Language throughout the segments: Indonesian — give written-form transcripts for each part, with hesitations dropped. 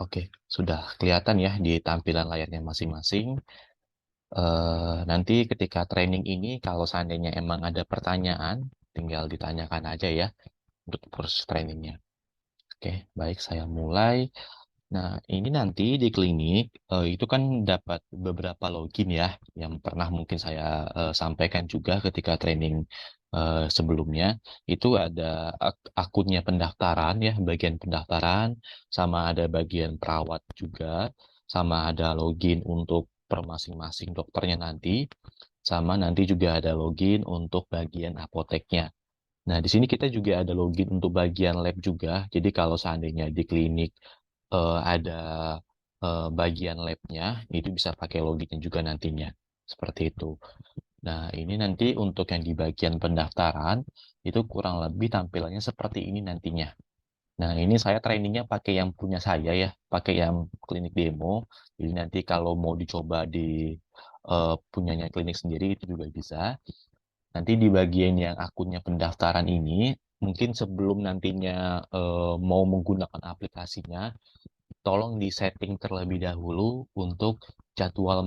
Oke, sudah kelihatan ya di tampilan layarnya masing-masing. Nanti ketika training ini kalau seandainya emang ada pertanyaan, tinggal ditanyakan aja ya untuk proses trainingnya. Oke, baik saya mulai. Nah, ini nanti di klinik, itu kan dapat beberapa login ya, yang pernah mungkin saya sampaikan juga ketika training sebelumnya. Itu ada akunnya pendaftaran ya, bagian pendaftaran, sama ada bagian perawat juga, sama ada login untuk per masing-masing dokternya nanti, sama nanti juga ada login untuk bagian apoteknya. Nah, di sini kita juga ada login untuk bagian lab juga. Jadi kalau seandainya di klinik ada bagian labnya, itu bisa pakai loginnya juga nantinya. Seperti itu. Nah, ini nanti untuk yang di bagian pendaftaran, itu kurang lebih tampilannya seperti ini nantinya. Nah, ini saya trainingnya pakai yang punya saya ya, pakai yang klinik demo. Jadi nanti kalau mau dicoba di punyanya klinik sendiri itu juga bisa. Nanti di bagian yang akunnya pendaftaran ini, mungkin sebelum nantinya mau menggunakan aplikasinya, tolong di-setting terlebih dahulu untuk jadwal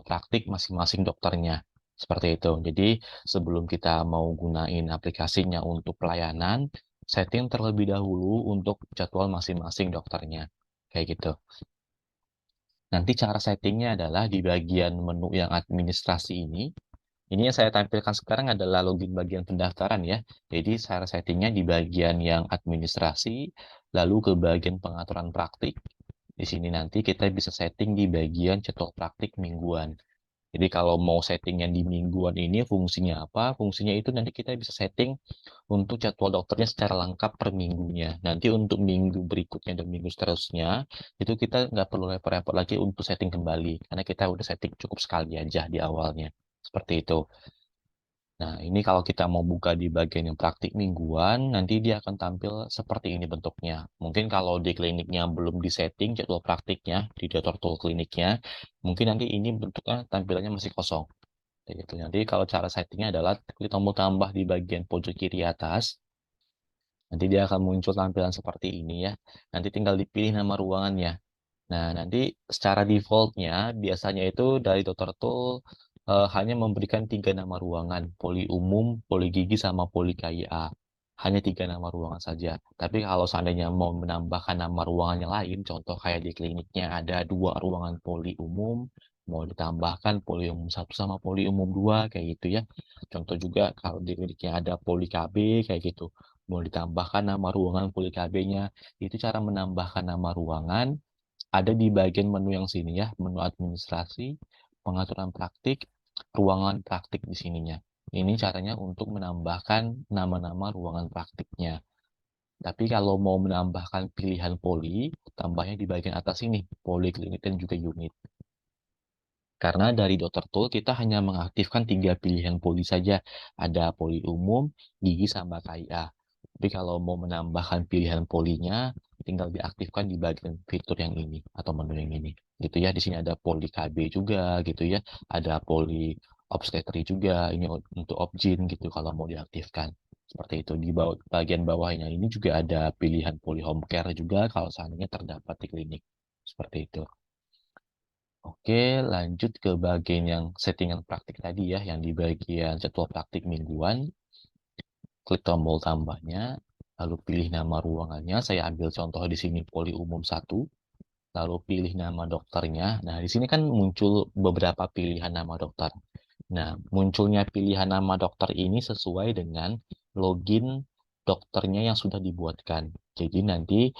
praktik masing-masing dokternya. Seperti itu. Jadi sebelum kita mau gunain aplikasinya untuk pelayanan, setting terlebih dahulu untuk jadwal masing-masing dokternya. Kayak gitu. Nanti cara settingnya adalah di bagian menu yang administrasi ini yang saya tampilkan sekarang adalah login bagian pendaftaran ya. Jadi cara settingnya di bagian yang administrasi, lalu ke bagian pengaturan praktik. Di sini nanti kita bisa setting di bagian jadwal praktik mingguan. Jadi kalau mau setting yang di mingguan ini fungsinya apa? Fungsinya itu nanti kita bisa setting untuk jadwal dokternya secara lengkap per minggunya. Nanti untuk minggu berikutnya dan minggu seterusnya, itu kita nggak perlu repot-repot lagi untuk setting kembali. Karena kita udah setting cukup sekali aja di awalnya. Seperti itu. Nah, ini kalau kita mau buka di bagian yang praktik mingguan, nanti dia akan tampil seperti ini bentuknya. Mungkin kalau di kliniknya belum disetting jadwal praktiknya, di Dr. Tool kliniknya, mungkin nanti ini bentuknya tampilannya masih kosong. Kayak gitu. Nanti kalau cara settingnya adalah klik tombol tambah di bagian pojok kiri atas, nanti dia akan muncul tampilan seperti ini ya. Nanti tinggal dipilih nama ruangannya. Nah, nanti secara defaultnya biasanya itu dari Dr. Tool hanya memberikan 3 nama ruangan, poli umum, poli gigi, sama poli KIA. Hanya 3 nama ruangan saja. Tapi kalau seandainya mau menambahkan nama ruangan yang lain, contoh kayak di kliniknya ada 2 ruangan poli umum, mau ditambahkan poli umum 1 sama poli umum 2, kayak gitu ya. Contoh juga kalau di kliniknya ada poli KB, kayak gitu. Mau ditambahkan nama ruangan poli KB-nya. Itu cara menambahkan nama ruangan ada di bagian menu yang sini ya, menu administrasi, pengaturan praktik, ruangan praktik di sininya. Ini caranya untuk menambahkan nama-nama ruangan praktiknya. Tapi kalau mau menambahkan pilihan poli, tambahnya di bagian atas ini, poliklinik dan juga unit. Karena dari Dr. Tool kita hanya mengaktifkan 3 pilihan poli saja. Ada poli umum, gigi, sama KIA. Tapi kalau mau menambahkan pilihan polinya, tinggal diaktifkan di bagian fitur yang ini atau menu yang ini. Gitu ya, di sini ada poli KB juga gitu ya. Ada poli obstetri juga, ini untuk obgyn gitu kalau mau diaktifkan. Seperti itu. Di bawah, bagian bawahnya ini juga ada pilihan poli home care juga kalau seandainya terdapat di klinik. Seperti itu. Oke, lanjut ke bagian yang settingan praktik tadi ya, yang di bagian jadwal praktik mingguan. Klik tombol tambahnya, lalu pilih nama ruangannya. Saya ambil contoh di sini poli umum 1, lalu pilih nama dokternya. Nah, di sini kan muncul beberapa pilihan nama dokter. Nah, munculnya pilihan nama dokter ini sesuai dengan login dokternya yang sudah dibuatkan. Jadi nanti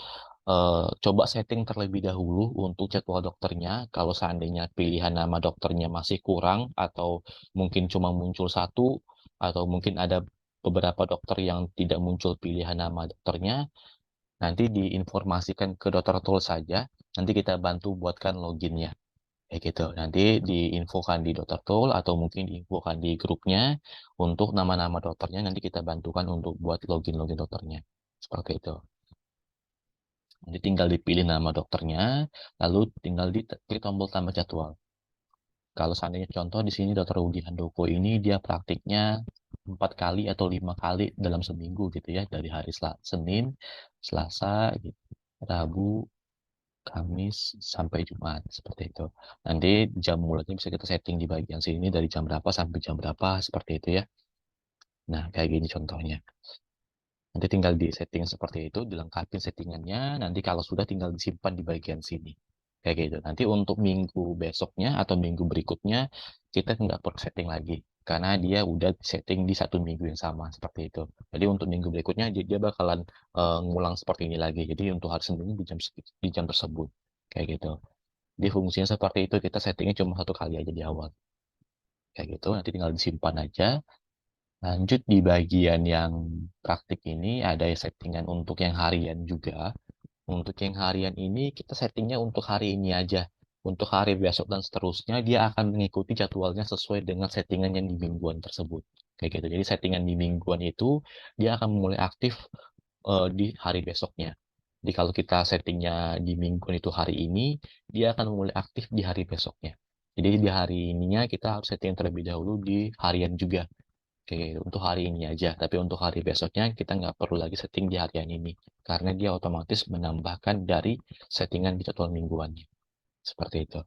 coba setting terlebih dahulu untuk jadwal dokternya. Kalau seandainya pilihan nama dokternya masih kurang atau mungkin cuma muncul satu atau mungkin ada beberapa dokter yang tidak muncul pilihan nama dokternya, nanti diinformasikan ke dokter tool saja. Nanti kita bantu buatkan loginnya. Kayak gitu. Nanti diinfokan di dokter tool atau mungkin diinfokan di grupnya untuk nama-nama dokternya. Nanti kita bantukan untuk buat login-login dokternya. Seperti itu. Nanti tinggal dipilih nama dokternya, lalu tinggal diklik tombol tambah jadwal. Kalau seandainya contoh di sini Dokter Rudi Handoko ini dia praktiknya 4 kali atau 5 kali dalam seminggu gitu ya, dari hari Senin, Selasa, gitu, Rabu, Kamis sampai Jumat, seperti itu. Nanti jam mulainya bisa kita setting di bagian sini dari jam berapa sampai jam berapa, seperti itu ya. Nah, kayak gini contohnya. Nanti tinggal di setting seperti itu, dilengkapi settingannya, nanti kalau sudah tinggal disimpan di bagian sini. Kayak gitu. Nanti untuk minggu besoknya atau minggu berikutnya, kita nggak perlu setting lagi. Karena dia udah setting di satu minggu yang sama, seperti itu. Jadi untuk minggu berikutnya, dia bakalan ngulang seperti ini lagi. Jadi untuk hari Senin di jam tersebut. Kayak gitu. Di fungsinya seperti itu, kita settingnya cuma satu kali aja di awal. Kayak gitu, nanti tinggal disimpan aja. Lanjut di bagian yang praktik ini ada settingan untuk yang harian juga. Untuk yang harian ini kita settingnya untuk hari ini aja. Untuk hari besok dan seterusnya dia akan mengikuti jadwalnya sesuai dengan settingan yang di mingguan tersebut. Kayak gitu. Jadi settingan di mingguan itu dia akan mulai aktif di hari besoknya. Jadi kalau kita settingnya di mingguan itu hari ini, dia akan mulai aktif di hari besoknya. Jadi di hari ininya kita harus setting terlebih dahulu di harian juga. Oke, untuk hari ini aja. Tapi untuk hari besoknya kita nggak perlu lagi setting di harian ini. Karena dia otomatis menambahkan dari settingan di jadwal mingguannya. Seperti itu.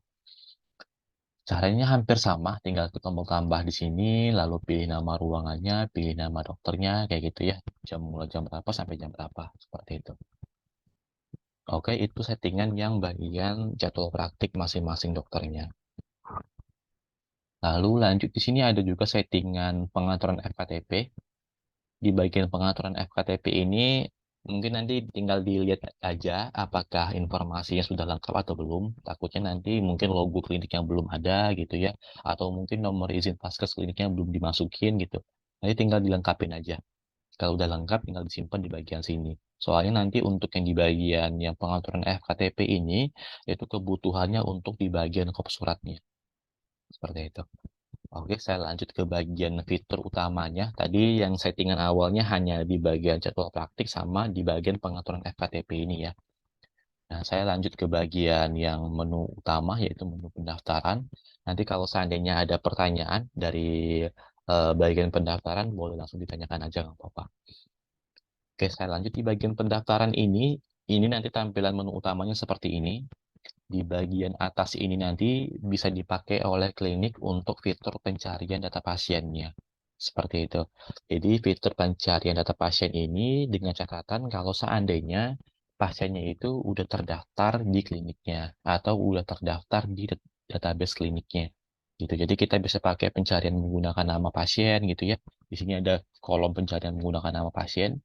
Caranya hampir sama, tinggal ke tombol tambah di sini, lalu pilih nama ruangannya, pilih nama dokternya, kayak gitu ya. Jam mulai jam berapa sampai jam berapa, seperti itu. Oke, itu settingan yang bagian jadwal praktik masing-masing dokternya. Lalu lanjut di sini ada juga settingan pengaturan FKTP. Di bagian pengaturan FKTP ini mungkin nanti tinggal dilihat aja apakah informasinya sudah lengkap atau belum. Takutnya nanti mungkin logo kliniknya belum ada gitu ya, atau mungkin nomor izin vaskes kliniknya belum dimasukin gitu. Nanti tinggal dilengkapin aja. Kalau udah lengkap tinggal disimpan di bagian sini. Soalnya nanti untuk yang di bagian yang pengaturan FKTP ini itu kebutuhannya untuk di bagian kop suratnya. Seperti itu. Oke, saya lanjut ke bagian fitur utamanya. Tadi yang settingan awalnya hanya di bagian jadwal praktik sama di bagian pengaturan FKTP ini ya. Nah, saya lanjut ke bagian yang menu utama yaitu menu pendaftaran. Nanti kalau seandainya ada pertanyaan dari bagian pendaftaran boleh langsung ditanyakan aja nggak apa-apa. Oke, saya lanjut di bagian pendaftaran ini. Ini nanti tampilan menu utamanya seperti ini. Di bagian atas ini nanti bisa dipakai oleh klinik untuk fitur pencarian data pasiennya. Seperti itu. Jadi fitur pencarian data pasien ini dengan catatan kalau seandainya pasiennya itu udah terdaftar di kliniknya atau udah terdaftar di database kliniknya. Gitu. Jadi kita bisa pakai pencarian menggunakan nama pasien gitu ya. Di sini ada kolom pencarian menggunakan nama pasien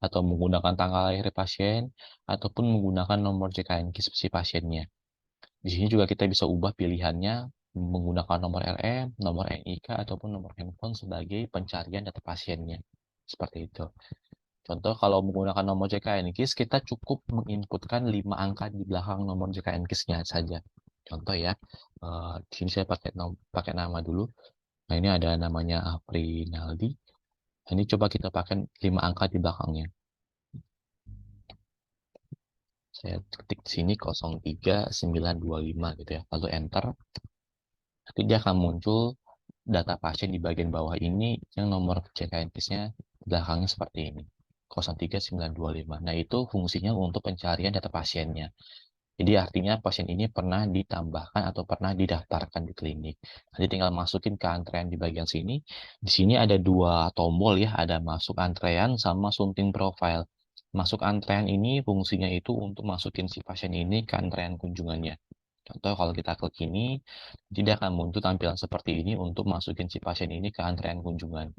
atau menggunakan tanggal lahir pasien ataupun menggunakan nomor JKNK si pasiennya. Di sini juga kita bisa ubah pilihannya menggunakan nomor LM, nomor NIK, ataupun nomor handphone sebagai pencarian data pasiennya. Seperti itu. Contoh kalau menggunakan nomor JKNKIS, kita cukup menginputkan 5 angka di belakang nomor JKNKIS-nya saja. Contoh ya, di sini saya pakai nama dulu. Nah, ini ada namanya Aprinaldi. Nah, ini coba kita pakai 5 angka di belakangnya. Saya ketik di sini 03925 gitu ya. Lalu enter. Nanti dia akan muncul data pasien di bagian bawah ini yang nomor CKNPIS-nya belakangnya seperti ini. 03925. Nah, itu fungsinya untuk pencarian data pasiennya. Jadi artinya pasien ini pernah ditambahkan atau pernah didaftarkan di klinik. Nanti tinggal masukin ke antrean di bagian sini. Di sini ada dua tombol ya, ada masuk antrean sama sunting profile. Masuk antrean ini fungsinya itu untuk masukin si pasien ini ke antrean kunjungannya. Contoh kalau kita klik ini, tidak akan muncul tampilan seperti ini untuk masukin si pasien ini ke antrean kunjungan.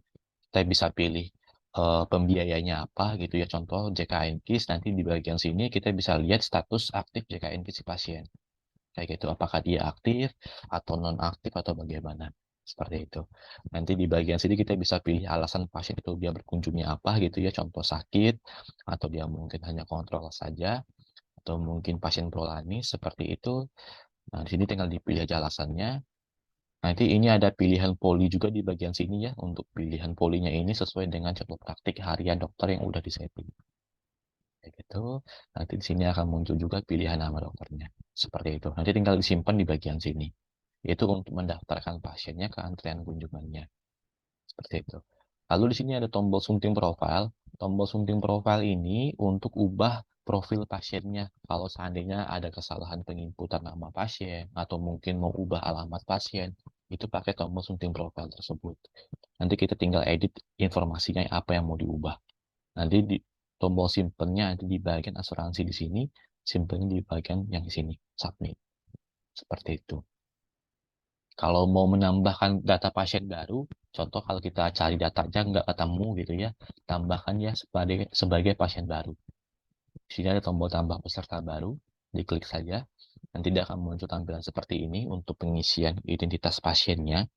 Kita bisa pilih pembiayanya apa gitu ya. Contoh JKNKIS, nanti di bagian sini kita bisa lihat status aktif JKNKIS si pasien. Kayak gitu, apakah dia aktif atau non-aktif atau bagaimana. Seperti itu. Nanti di bagian sini kita bisa pilih alasan pasien itu dia berkunjungnya apa gitu ya. Contoh sakit, atau dia mungkin hanya kontrol saja, atau mungkin pasien prolani, seperti itu. Nah, di sini tinggal dipilih aja alasannya. Nanti ini ada pilihan poli juga di bagian sini ya. Untuk pilihan polinya ini sesuai dengan jadwal praktik harian dokter yang udah disetting. Kayak gitu. Nanti di sini akan muncul juga pilihan nama dokternya. Seperti itu. Nanti tinggal disimpan di bagian sini. Yaitu untuk mendaftarkan pasiennya ke antrian kunjungannya. Seperti itu. Lalu di sini ada tombol sunting profile. Tombol sunting profile ini untuk ubah profil pasiennya. Kalau seandainya ada kesalahan penginputan nama pasien atau mungkin mau ubah alamat pasien, itu pakai tombol sunting profil tersebut. Nanti kita tinggal edit informasinya apa yang mau diubah. Nanti di tombol simpennya ada di bagian asuransi di sini, simpennya di bagian yang di sini, submit. Seperti itu. Kalau mau menambahkan data pasien baru, contoh kalau kita cari datanya nggak ketemu gitu ya, tambahkan ya sebagai pasien baru. Di sini ada tombol tambah peserta baru, diklik saja. Nanti dia akan muncul tampilan seperti ini untuk pengisian identitas pasiennya.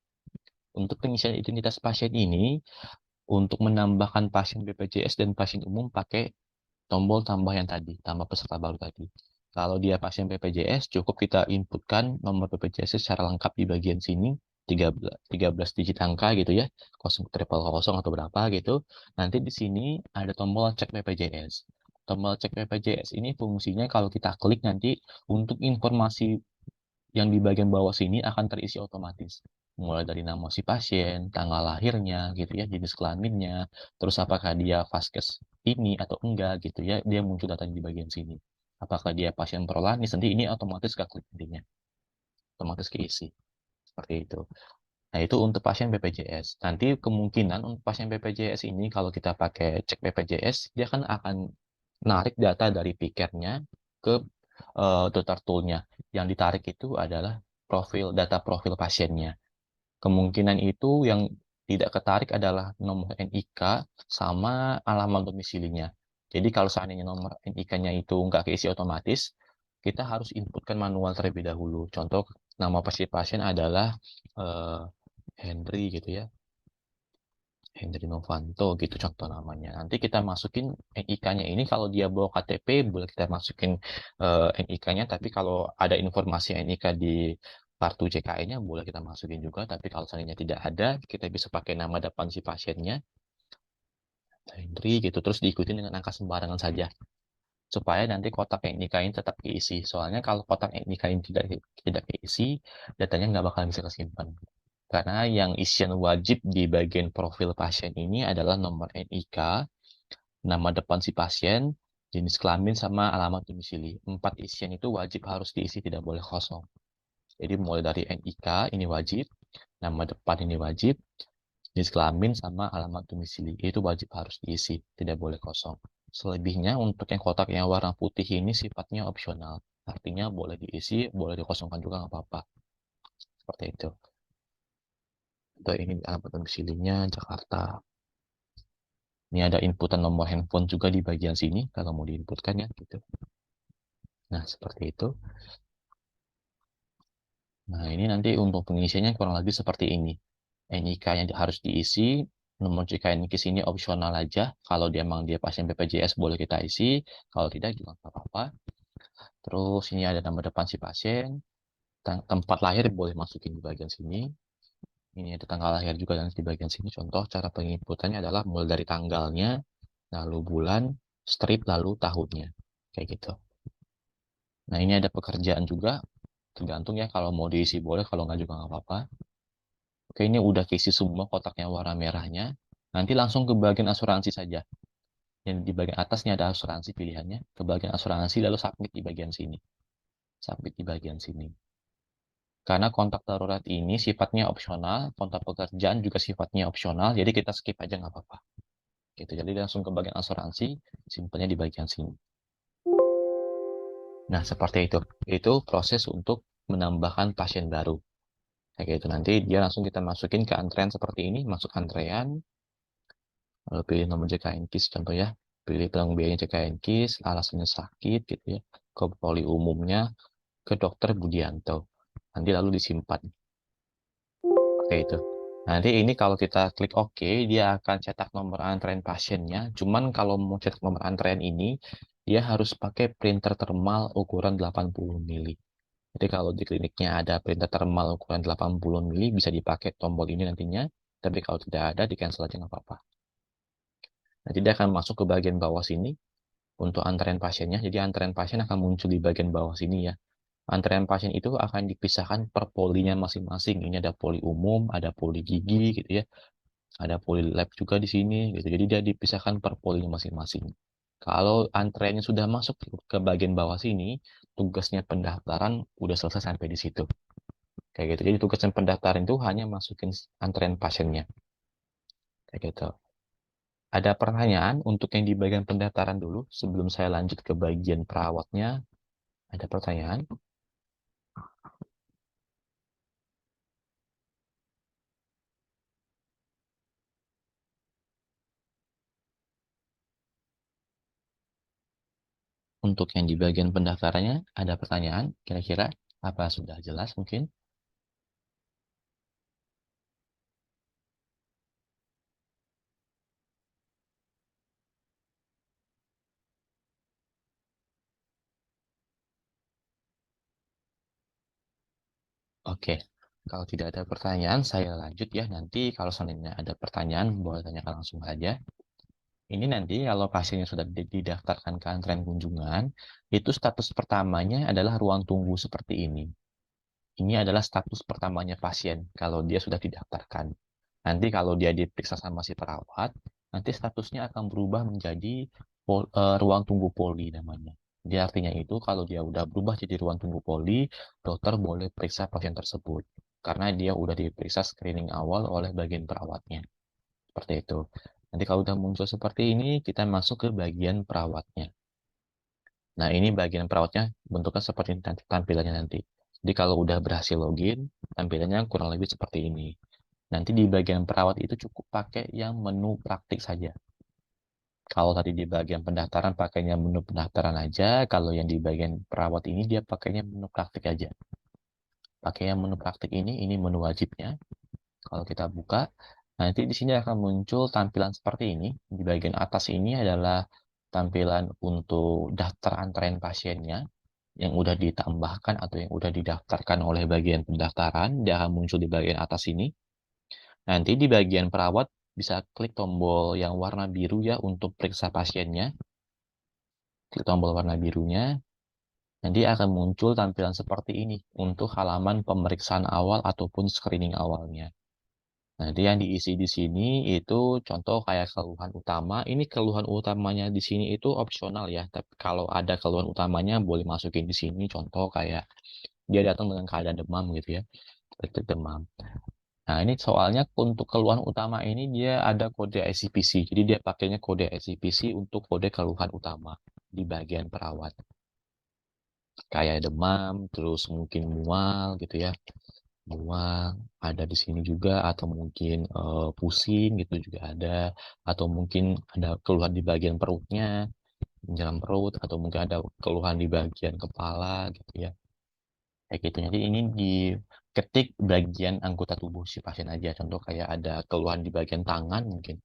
Untuk pengisian identitas pasien ini, untuk menambahkan pasien BPJS dan pasien umum pakai tombol tambah yang tadi, tambah peserta baru tadi. Kalau dia pasien BPJS, cukup kita inputkan nomor BPJS secara lengkap di bagian sini, 13 digit angka gitu ya, 000 atau berapa gitu. Nanti di sini ada tombol cek BPJS. Tombol cek BPJS ini fungsinya kalau kita klik nanti untuk informasi yang di bagian bawah sini akan terisi otomatis. Mulai dari nama si pasien, tanggal lahirnya, gitu ya, jenis kelaminnya, terus apakah dia vaskes ini atau enggak, gitu ya, dia muncul datanya di bagian sini. Apakah dia pasien prolanis, nanti ini otomatis ke klik nantinya, otomatis keisi. Seperti itu. Nah, itu untuk pasien BPJS. Nanti kemungkinan untuk pasien BPJS ini, kalau kita pakai cek BPJS, dia kan akan narik data dari pikernya ke dokter toolnya. Yang ditarik itu adalah data profil pasiennya. Kemungkinan itu yang tidak ketarik adalah nomor NIK sama alamat domisilinya. Jadi kalau seandainya nomor NIK-nya itu nggak keisi otomatis, kita harus inputkan manual terlebih dahulu. Contoh nama pasien adalah eh, Henry gitu ya. Henry Novanto gitu contoh namanya. Nanti kita masukin NIK-nya ini kalau dia bawa KTP boleh kita masukin NIK-nya, tapi kalau ada informasi NIK di kartu JKE-nya boleh kita masukin juga, tapi kalau seandainya tidak ada, kita bisa pakai nama depan si pasiennya, Henry gitu, terus diikuti dengan angka sembarangan saja. Supaya nanti kotak NIK ini tetap keisi. Soalnya kalau kotak NIK ini tidak keisi, datanya nggak bakal bisa kesimpan. Karena yang isian wajib di bagian profil pasien ini adalah nomor NIK, nama depan si pasien, jenis kelamin, sama alamat domisili. 4 isian itu wajib harus diisi, tidak boleh kosong. Jadi mulai dari NIK ini wajib, nama depan ini wajib, jenis kelamin, sama alamat domisili. Itu wajib harus diisi, tidak boleh kosong. Selebihnya untuk yang kotak yang warna putih ini sifatnya opsional. Artinya boleh diisi, boleh dikosongkan juga nggak apa-apa. Seperti itu. Untuk ini alamat domisilinya Jakarta. Ini ada inputan nomor handphone juga di bagian sini kalau mau diinputkan ya gitu. Nah, seperti itu. Nah, ini nanti untuk pengisiannya kurang lebih seperti ini. NIK yang harus diisi, nomor JKNIK sini opsional aja. Kalau dia memang dia pasien BPJS boleh kita isi, kalau tidak juga nggak apa-apa. Terus ini ada nama depan si pasien, tempat lahir boleh masukin di bagian sini. Ini ada tanggal lahir juga dan di bagian sini. Contoh cara penginputannya adalah mulai dari tanggalnya, lalu bulan, strip, lalu tahunnya. Kayak gitu. Nah, ini ada pekerjaan juga. Tergantung ya, kalau mau diisi boleh, kalau nggak juga nggak apa-apa. Oke, ini udah keisi semua kotaknya warna merahnya. Nanti langsung ke bagian asuransi saja. Yang di bagian atasnya ada asuransi pilihannya. Ke bagian asuransi, lalu submit di bagian sini. Submit di bagian sini. Karena kontak darurat ini sifatnya opsional, kontak pekerjaan juga sifatnya opsional, jadi kita skip aja nggak apa-apa. Gitu. Jadi langsung ke bagian asuransi, simpennya di bagian sini. Nah, seperti itu. Itu proses untuk menambahkan pasien baru. Kayak gitu. Nanti dia langsung kita masukin ke antrean seperti ini, masuk antrean, lalu pilih nomor JKNKIS contoh ya, pilih penanggung biayanya JKNKIS, alasannya sakit gitu ya, ke poli umumnya, ke dokter Budianto. Nanti lalu disimpan. Oke itu. Nanti ini kalau kita klik OK, dia akan cetak nomor antrean pasiennya. Cuman kalau mau cetak nomor antrean ini, dia harus pakai printer thermal ukuran 80 mili. Jadi kalau di kliniknya ada printer thermal ukuran 80 mili, bisa dipakai tombol ini nantinya. Tapi kalau tidak ada, di cancel aja nggak apa-apa. Nanti dia akan masuk ke bagian bawah sini untuk antrean pasiennya. Jadi antrean pasien akan muncul di bagian bawah sini ya. Antrean pasien itu akan dipisahkan per polinya masing-masing. Ini ada poli umum, ada poli gigi gitu ya. Ada poli lab juga di sini gitu. Jadi dia dipisahkan per polinya masing-masing. Kalau antreannya sudah masuk ke bagian bawah sini, tugasnya pendaftaran udah selesai sampai di situ. Kayak gitu. Jadi tugasnya pendaftaran itu hanya masukin antrean pasiennya. Kayak gitu. Ada pertanyaan untuk yang di bagian pendaftaran dulu sebelum saya lanjut ke bagian perawatnya. Ada pertanyaan? Untuk yang di bagian pendaftarannya, ada pertanyaan? Kira-kira apa sudah jelas mungkin? Oke. Kalau tidak ada pertanyaan, saya lanjut ya. Nanti kalau seandainya ada pertanyaan, boleh tanyakan langsung saja. Ini nanti kalau pasiennya sudah didaftarkan ke antrean kunjungan, itu status pertamanya adalah ruang tunggu seperti ini. Ini adalah status pertamanya pasien kalau dia sudah didaftarkan. Nanti kalau dia diperiksa sama si perawat, nanti statusnya akan berubah menjadi ruang tunggu poli namanya. Jadi artinya itu kalau dia udah berubah jadi ruang tunggu poli, dokter boleh periksa pasien tersebut. Karena dia udah diperiksa screening awal oleh bagian perawatnya. Seperti itu. Nanti kalau udah muncul seperti ini, kita masuk ke bagian perawatnya. Nah, ini bagian perawatnya bentuknya seperti tampilannya nanti. Jadi kalau udah berhasil login, tampilannya kurang lebih seperti ini. Nanti di bagian perawat itu cukup pakai yang menu praktik saja. Kalau tadi di bagian pendaftaran pakainya menu pendaftaran aja, kalau yang di bagian perawat ini dia pakainya menu praktik aja. Pakai yang menu praktik ini menu wajibnya. Kalau kita buka, nanti di sini akan muncul tampilan seperti ini. Di bagian atas ini adalah tampilan untuk daftar antrean pasiennya yang udah ditambahkan atau yang udah didaftarkan oleh bagian pendaftaran. Dia akan muncul di bagian atas ini. Nanti di bagian perawat bisa klik tombol yang warna biru ya untuk periksa pasiennya. Klik tombol warna birunya. Nanti akan muncul tampilan seperti ini untuk halaman pemeriksaan awal ataupun screening awalnya. Nanti yang diisi di sini itu contoh kayak keluhan utama. Ini keluhan utamanya di sini itu opsional ya. Tapi kalau ada keluhan utamanya boleh masukin di sini. Contoh kayak dia datang dengan keadaan demam gitu ya. Seperti demam. Nah ini soalnya untuk keluhan utama ini dia ada kode ICPC. Jadi dia pakainya kode ICPC untuk kode keluhan utama di bagian perawat. Kayak demam, terus mungkin mual gitu ya. Mual ada di sini juga atau mungkin pusing gitu juga ada atau mungkin ada keluhan di bagian perutnya, dalam perut atau mungkin ada keluhan di bagian kepala gitu ya. Kayak gitu. Jadi ini diketik bagian anggota tubuh si pasien aja. Contoh kayak ada keluhan di bagian tangan mungkin.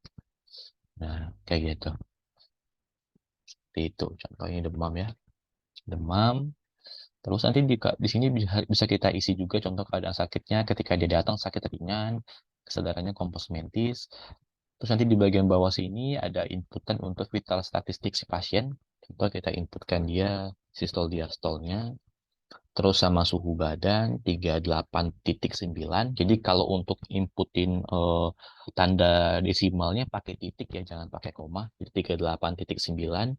Nah, kayak gitu. Seperti itu. Contohnya demam ya. Demam. Terus nanti di sini bisa kita isi juga contoh keadaan sakitnya ketika dia datang sakit ringan, kesadarannya kompos mentis. Terus nanti di bagian bawah sini ada inputan untuk vital statistik si pasien. Contoh kita inputkan dia sistol diastolnya, terus sama suhu badan 38,9. Jadi kalau untuk inputin tanda desimalnya pakai titik ya, jangan pakai koma. Jadi 38,9.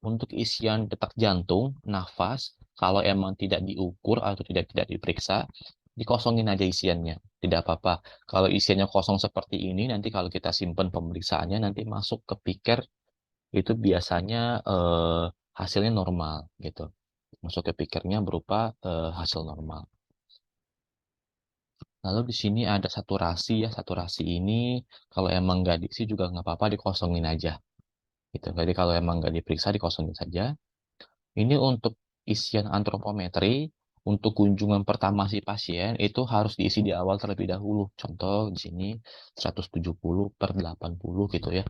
Untuk isian detak jantung, nafas, kalau emang tidak diukur atau tidak diperiksa, dikosongin aja isiannya. Tidak apa-apa. Kalau isiannya kosong seperti ini, nanti kalau kita simpan pemeriksaannya, nanti masuk ke piker, itu biasanya hasilnya normal gitu. Masuk ke pikernya berupa hasil normal. Lalu di sini ada saturasi ya. Saturasi ini kalau emang nggak diisi juga nggak apa-apa dikosongin aja. Gitu. Jadi kalau emang nggak diperiksa dikosongin saja. Ini untuk isian antropometri. Untuk kunjungan pertama si pasien itu harus diisi di awal terlebih dahulu. Contoh di sini 170 per 80 gitu ya.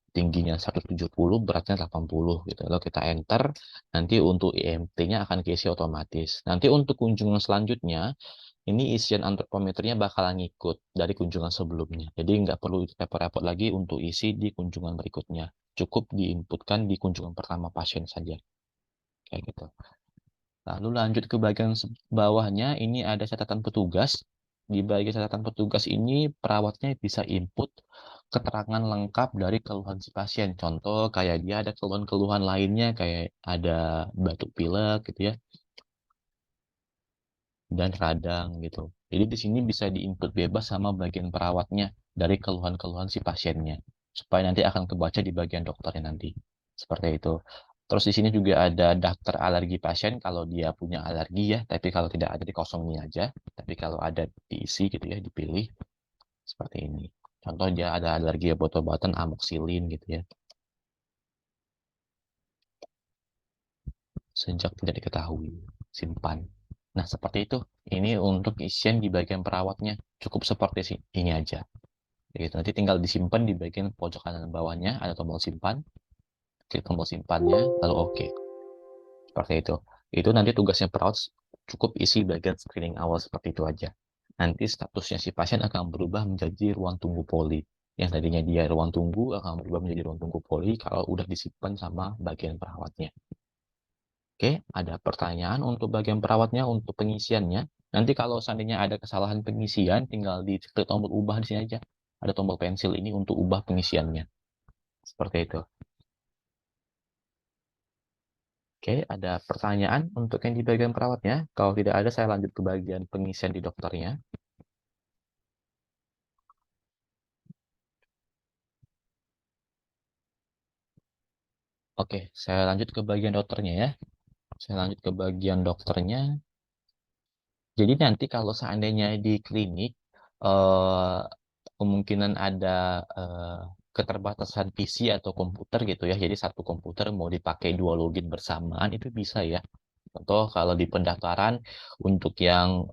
Tingginya 170, beratnya 80 gitu. Lalu kita enter, nanti untuk IMT-nya akan keisi otomatis. Nanti untuk kunjungan selanjutnya, ini isian antropometrinya bakalan ngikut dari kunjungan sebelumnya. Jadi nggak perlu repot-repot lagi untuk isi di kunjungan berikutnya. Cukup diinputkan di kunjungan pertama pasien saja. Kayak gitu. Lalu lanjut ke bagian bawahnya, ini ada catatan petugas. di bagian catatan petugas ini perawatnya bisa input keterangan lengkap dari keluhan si pasien. Contoh kayak dia ada keluhan-keluhan lainnya kayak ada batuk pilek gitu ya, dan radang gitu. Jadi di sini bisa diinput bebas sama bagian perawatnya dari keluhan-keluhan si pasiennya. Supaya nanti akan kebaca di bagian dokternya nanti. Seperti itu. Terus di sini juga ada daftar alergi pasien kalau dia punya alergi ya, tapi kalau tidak ada dikosongin aja. Tapi kalau ada diisi gitu ya, dipilih seperti ini. Contoh dia ada alergi obat-obatan amoxicillin gitu ya. Sejak tidak diketahui, simpan. Nah, seperti itu. Ini untuk isian di bagian perawatnya. Cukup seperti ini aja. Gitu. Nanti tinggal disimpan di bagian pojok kanan bawahnya, ada tombol simpan. Klik tombol simpannya, lalu oke. Seperti itu. Itu nanti tugasnya perawat cukup isi bagian screening awal seperti itu aja. Nanti statusnya si pasien akan berubah menjadi ruang tunggu poli. Yang tadinya dia ruang tunggu akan berubah menjadi ruang tunggu poli kalau udah disimpan sama bagian perawatnya. Oke, ada pertanyaan untuk bagian perawatnya untuk pengisiannya. Nanti kalau seandainya ada kesalahan pengisian, tinggal diklik tombol ubah di sini aja. Ada tombol pensil ini untuk ubah pengisiannya. Seperti itu. Oke, ada pertanyaan untuk yang di bagian perawatnya? Kalau tidak ada, saya lanjut ke bagian pengisian di dokternya. Oke, saya lanjut ke bagian dokternya ya. Saya lanjut ke bagian dokternya. Jadi nanti kalau seandainya di klinik, eh, kemungkinan ada keterbatasan PC atau komputer gitu ya. Jadi satu komputer mau dipakai dua login bersamaan itu bisa ya. Contoh kalau di pendaftaran untuk yang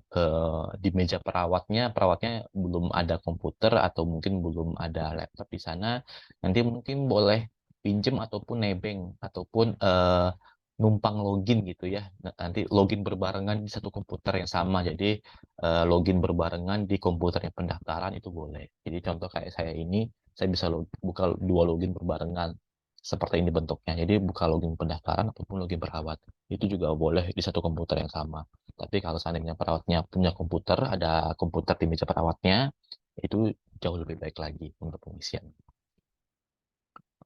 di meja perawatnya belum ada komputer atau mungkin belum ada laptop di sana, nanti mungkin boleh pinjem ataupun nebeng ataupun numpang login gitu ya. Nanti login berbarengan di satu komputer yang sama. Jadi login berbarengan di komputer yang pendaftaran itu boleh. Jadi contoh kayak saya ini, saya bisa buka dua login berbarengan seperti ini bentuknya. Jadi buka login pendaftaran ataupun login perawat. Itu juga boleh di satu komputer yang sama. Tapi kalau seandainya perawatnya punya komputer, ada komputer di meja perawatnya, itu jauh lebih baik lagi untuk pengisian.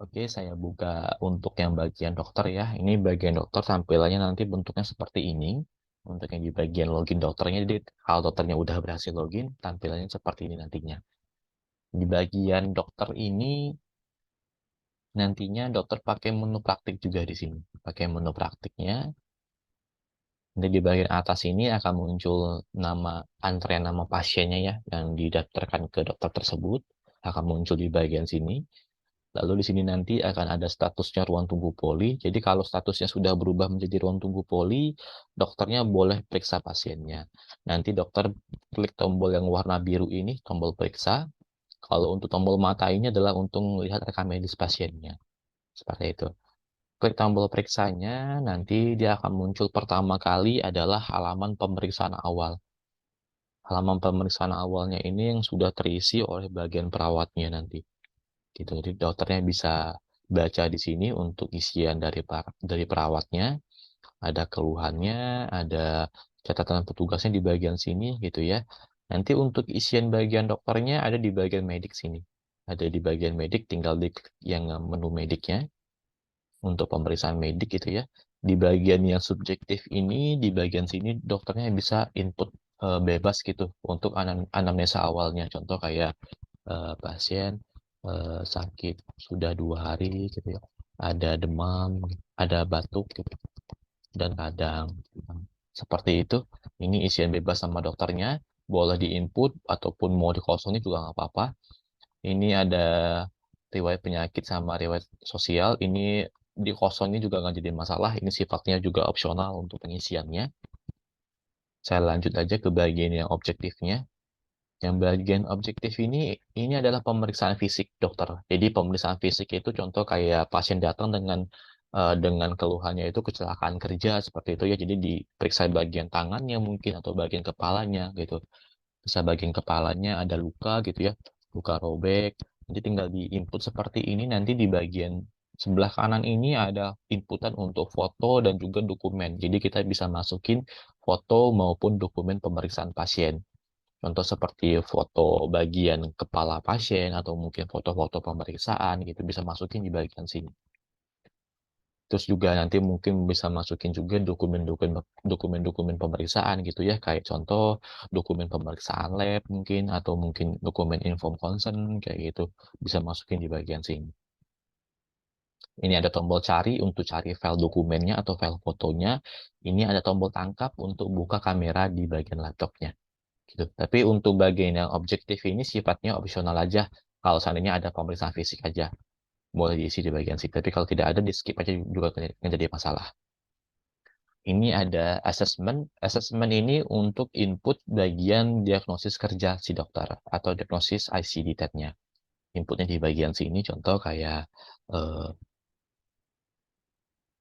Oke, saya buka untuk yang bagian dokter ya. Ini bagian dokter tampilannya nanti bentuknya seperti ini. Untuk yang di bagian login dokternya, jadi kalau dokternya udah berhasil login, tampilannya seperti ini nantinya. Di bagian dokter ini, nantinya dokter pakai menu praktik juga di sini. Pakai menu praktiknya. Nanti di bagian atas ini akan muncul nama antrean nama pasiennya ya, yang didaftarkan ke dokter tersebut. Akan muncul di bagian sini. Lalu di sini nanti akan ada statusnya ruang tunggu poli. Jadi kalau statusnya sudah berubah menjadi ruang tunggu poli, dokternya boleh periksa pasiennya. Nanti dokter klik tombol yang warna biru ini, tombol periksa. Kalau untuk tombol mata ini adalah untuk melihat rekam medis pasiennya. Seperti itu. Klik tombol periksanya, nanti dia akan muncul pertama kali adalah halaman pemeriksaan awal. Halaman pemeriksaan awalnya ini yang sudah terisi oleh bagian perawatnya nanti. Gitu. Jadi dokternya bisa baca di sini untuk isian dari perawatnya, ada keluhannya, ada catatan petugasnya di bagian sini gitu ya. Nanti untuk isian bagian dokternya ada di bagian medik sini. Ada di bagian medik, tinggal di yang menu mediknya untuk pemeriksaan medik gitu ya. Di bagian yang subjektif ini, di bagian sini dokternya bisa input bebas gitu untuk anamnesa awalnya. Contoh kayak pasien sakit sudah 2 hari gitu ya, ada demam, ada batuk gitu, dan radang. Seperti itu. Ini isian bebas sama dokternya, boleh diinput ataupun mau dikosongin juga nggak apa-apa. Ini ada riwayat penyakit sama riwayat sosial. Ini dikosongin juga nggak jadi masalah. Ini sifatnya juga opsional untuk pengisiannya. Saya lanjut aja ke bagian yang objektifnya. Yang bagian objektif ini adalah pemeriksaan fisik dokter. Jadi pemeriksaan fisik itu contoh kayak pasien datang dengan keluhannya itu kecelakaan kerja seperti itu ya. Jadi diperiksa bagian tangannya mungkin atau bagian kepalanya gitu. Bisa bagian kepalanya ada luka gitu ya, luka robek. Nanti tinggal diinput seperti ini. Nanti di bagian sebelah kanan ini ada inputan untuk foto dan juga dokumen. Jadi kita bisa masukin foto maupun dokumen pemeriksaan pasien. Contoh seperti foto bagian kepala pasien atau mungkin foto-foto pemeriksaan gitu bisa masukin di bagian sini. Terus juga nanti mungkin bisa masukin juga dokumen-dokumen pemeriksaan gitu ya, kayak contoh dokumen pemeriksaan lab mungkin atau mungkin dokumen inform consent kayak gitu bisa masukin di bagian sini. Ini ada tombol cari untuk cari file dokumennya atau file fotonya. Ini ada tombol tangkap untuk buka kamera di bagian laptopnya. Gitu. Tapi untuk bagian yang objektif ini sifatnya opsional aja. Kalau seandainya ada pemeriksaan fisik aja, boleh diisi di bagian sini. Tapi kalau tidak ada, di skip aja juga nggak jadi masalah. Ini ada assessment. Assessment ini untuk input bagian diagnosis kerja si dokter atau diagnosis ICD-10-nya. Inputnya di bagian sini, contoh kayak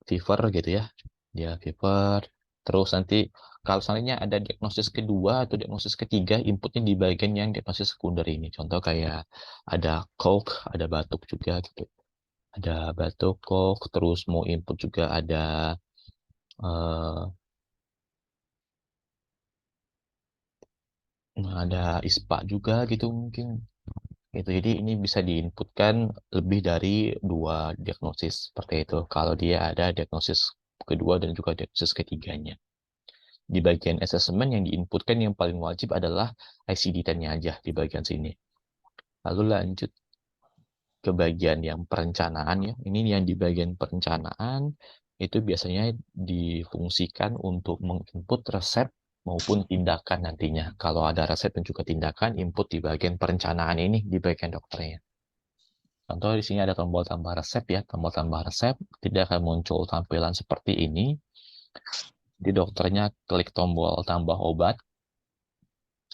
fever gitu ya. Dia fever. Terus nanti kalau seandainya ada diagnosis kedua atau diagnosis ketiga, inputnya di bagian yang diagnosis sekunder ini. Contoh kayak ada cough, ada batuk juga gitu. Ada batuk, cough, terus mau input juga eh, ada ISPA juga gitu mungkin. Gitu. Jadi ini bisa diinputkan lebih dari dua diagnosis seperti itu. Kalau dia ada diagnosis kedua dan juga diagnosis ketiganya. Di bagian assessment yang diinputkan yang paling wajib adalah ICD-10-nya aja di bagian sini. Lalu lanjut ke bagian yang perencanaan ya. Ini yang di bagian perencanaan itu biasanya difungsikan untuk menginput resep maupun tindakan nantinya. Kalau ada resep dan juga tindakan, input di bagian perencanaan ini di bagian dokternya. Contoh di sini ada tombol tambah resep ya, tombol tambah resep tidak akan muncul tampilan seperti ini. Di dokternya klik tombol tambah obat,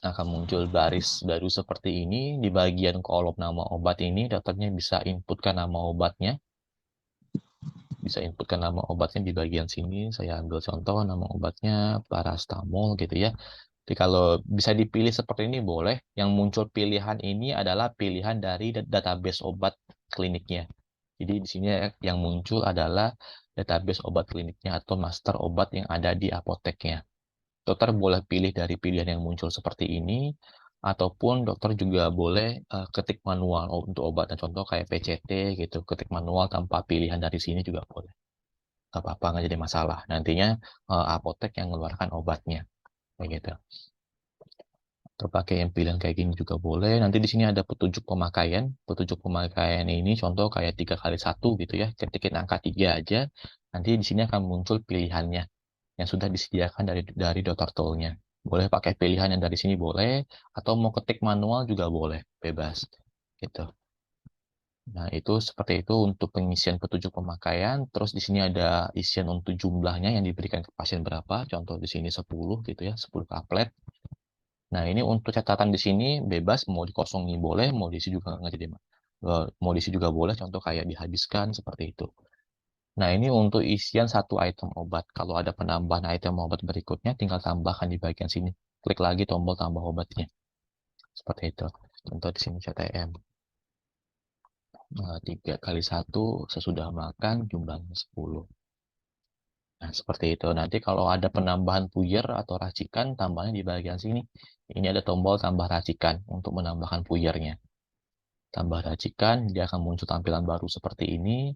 akan muncul baris baru seperti ini. Di bagian kolom nama obat ini, dokternya bisa inputkan nama obatnya. Bisa inputkan nama obatnya di bagian sini. Saya ambil contoh nama obatnya paracetamol gitu ya. Jadi kalau bisa dipilih seperti ini boleh. Yang muncul pilihan ini adalah pilihan dari database obat kliniknya. Jadi di sini yang muncul adalah database obat kliniknya atau master obat yang ada di apoteknya. Dokter boleh pilih dari pilihan yang muncul seperti ini, ataupun dokter juga boleh ketik manual untuk obatnya. Contoh kayak PCT gitu, ketik manual tanpa pilihan dari sini juga boleh. Nggak apa-apa, nggak jadi masalah. Nantinya apotek yang mengeluarkan obatnya. Kayak gitu. Atau pakai yang pilihan kayak gini juga boleh. Nanti di sini ada petunjuk pemakaian. Petunjuk pemakaian ini contoh kayak 3x1 gitu ya. Ketikin angka 3 aja. Nanti di sini akan muncul pilihannya yang sudah disediakan dari dokter toolnya. Boleh pakai pilihan yang dari sini boleh, atau mau ketik manual juga boleh, bebas. Gitu. Nah, itu seperti itu untuk pengisian petunjuk pemakaian. Terus di sini ada isian untuk jumlahnya yang diberikan ke pasien berapa. Contoh di sini 10 gitu ya, 10 kaplet. Nah, ini untuk catatan di sini bebas, mau dikosongin boleh, mau diisi juga nggak jadi mau diisi juga boleh, contoh kayak dihabiskan seperti itu. Nah, ini untuk isian satu item obat. Kalau ada penambahan item obat berikutnya, tinggal tambahkan di bagian sini. Klik lagi tombol tambah obatnya. Seperti itu. Contoh di sini CTM. 3x1 sesudah makan jumlahnya 10. Nah, seperti itu. Nanti kalau ada penambahan puyer atau racikan, tambahnya di bagian sini. Ini ada tombol tambah racikan untuk menambahkan puyernya. Tambah racikan, dia akan muncul tampilan baru seperti ini.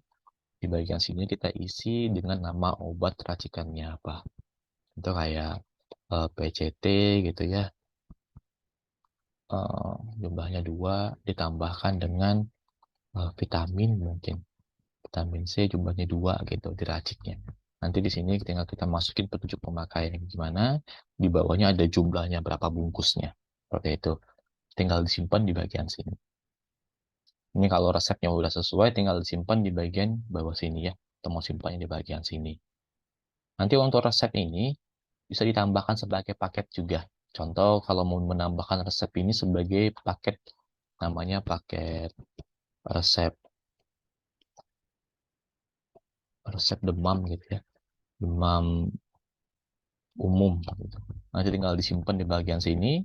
Di bagian sini kita isi dengan nama obat racikannya apa. Itu kayak PCT gitu ya. Jumlahnya 2 ditambahkan dengan vitamin mungkin. Vitamin C jumlahnya 2 gitu diraciknya. Nanti di sini tinggal kita masukin petunjuk pemakaian gimana. Di bawahnya ada jumlahnya berapa bungkusnya. Seperti itu. Tinggal disimpan di bagian sini. Ini kalau resepnya udah sesuai, tinggal disimpan di bagian bawah sini ya. Atau mau simpannya di bagian sini. Nanti untuk resep ini bisa ditambahkan sebagai paket juga. Contoh kalau mau menambahkan resep ini sebagai paket, namanya paket resep resep demam gitu ya. Demam umum gitu. Nanti tinggal disimpan di bagian sini.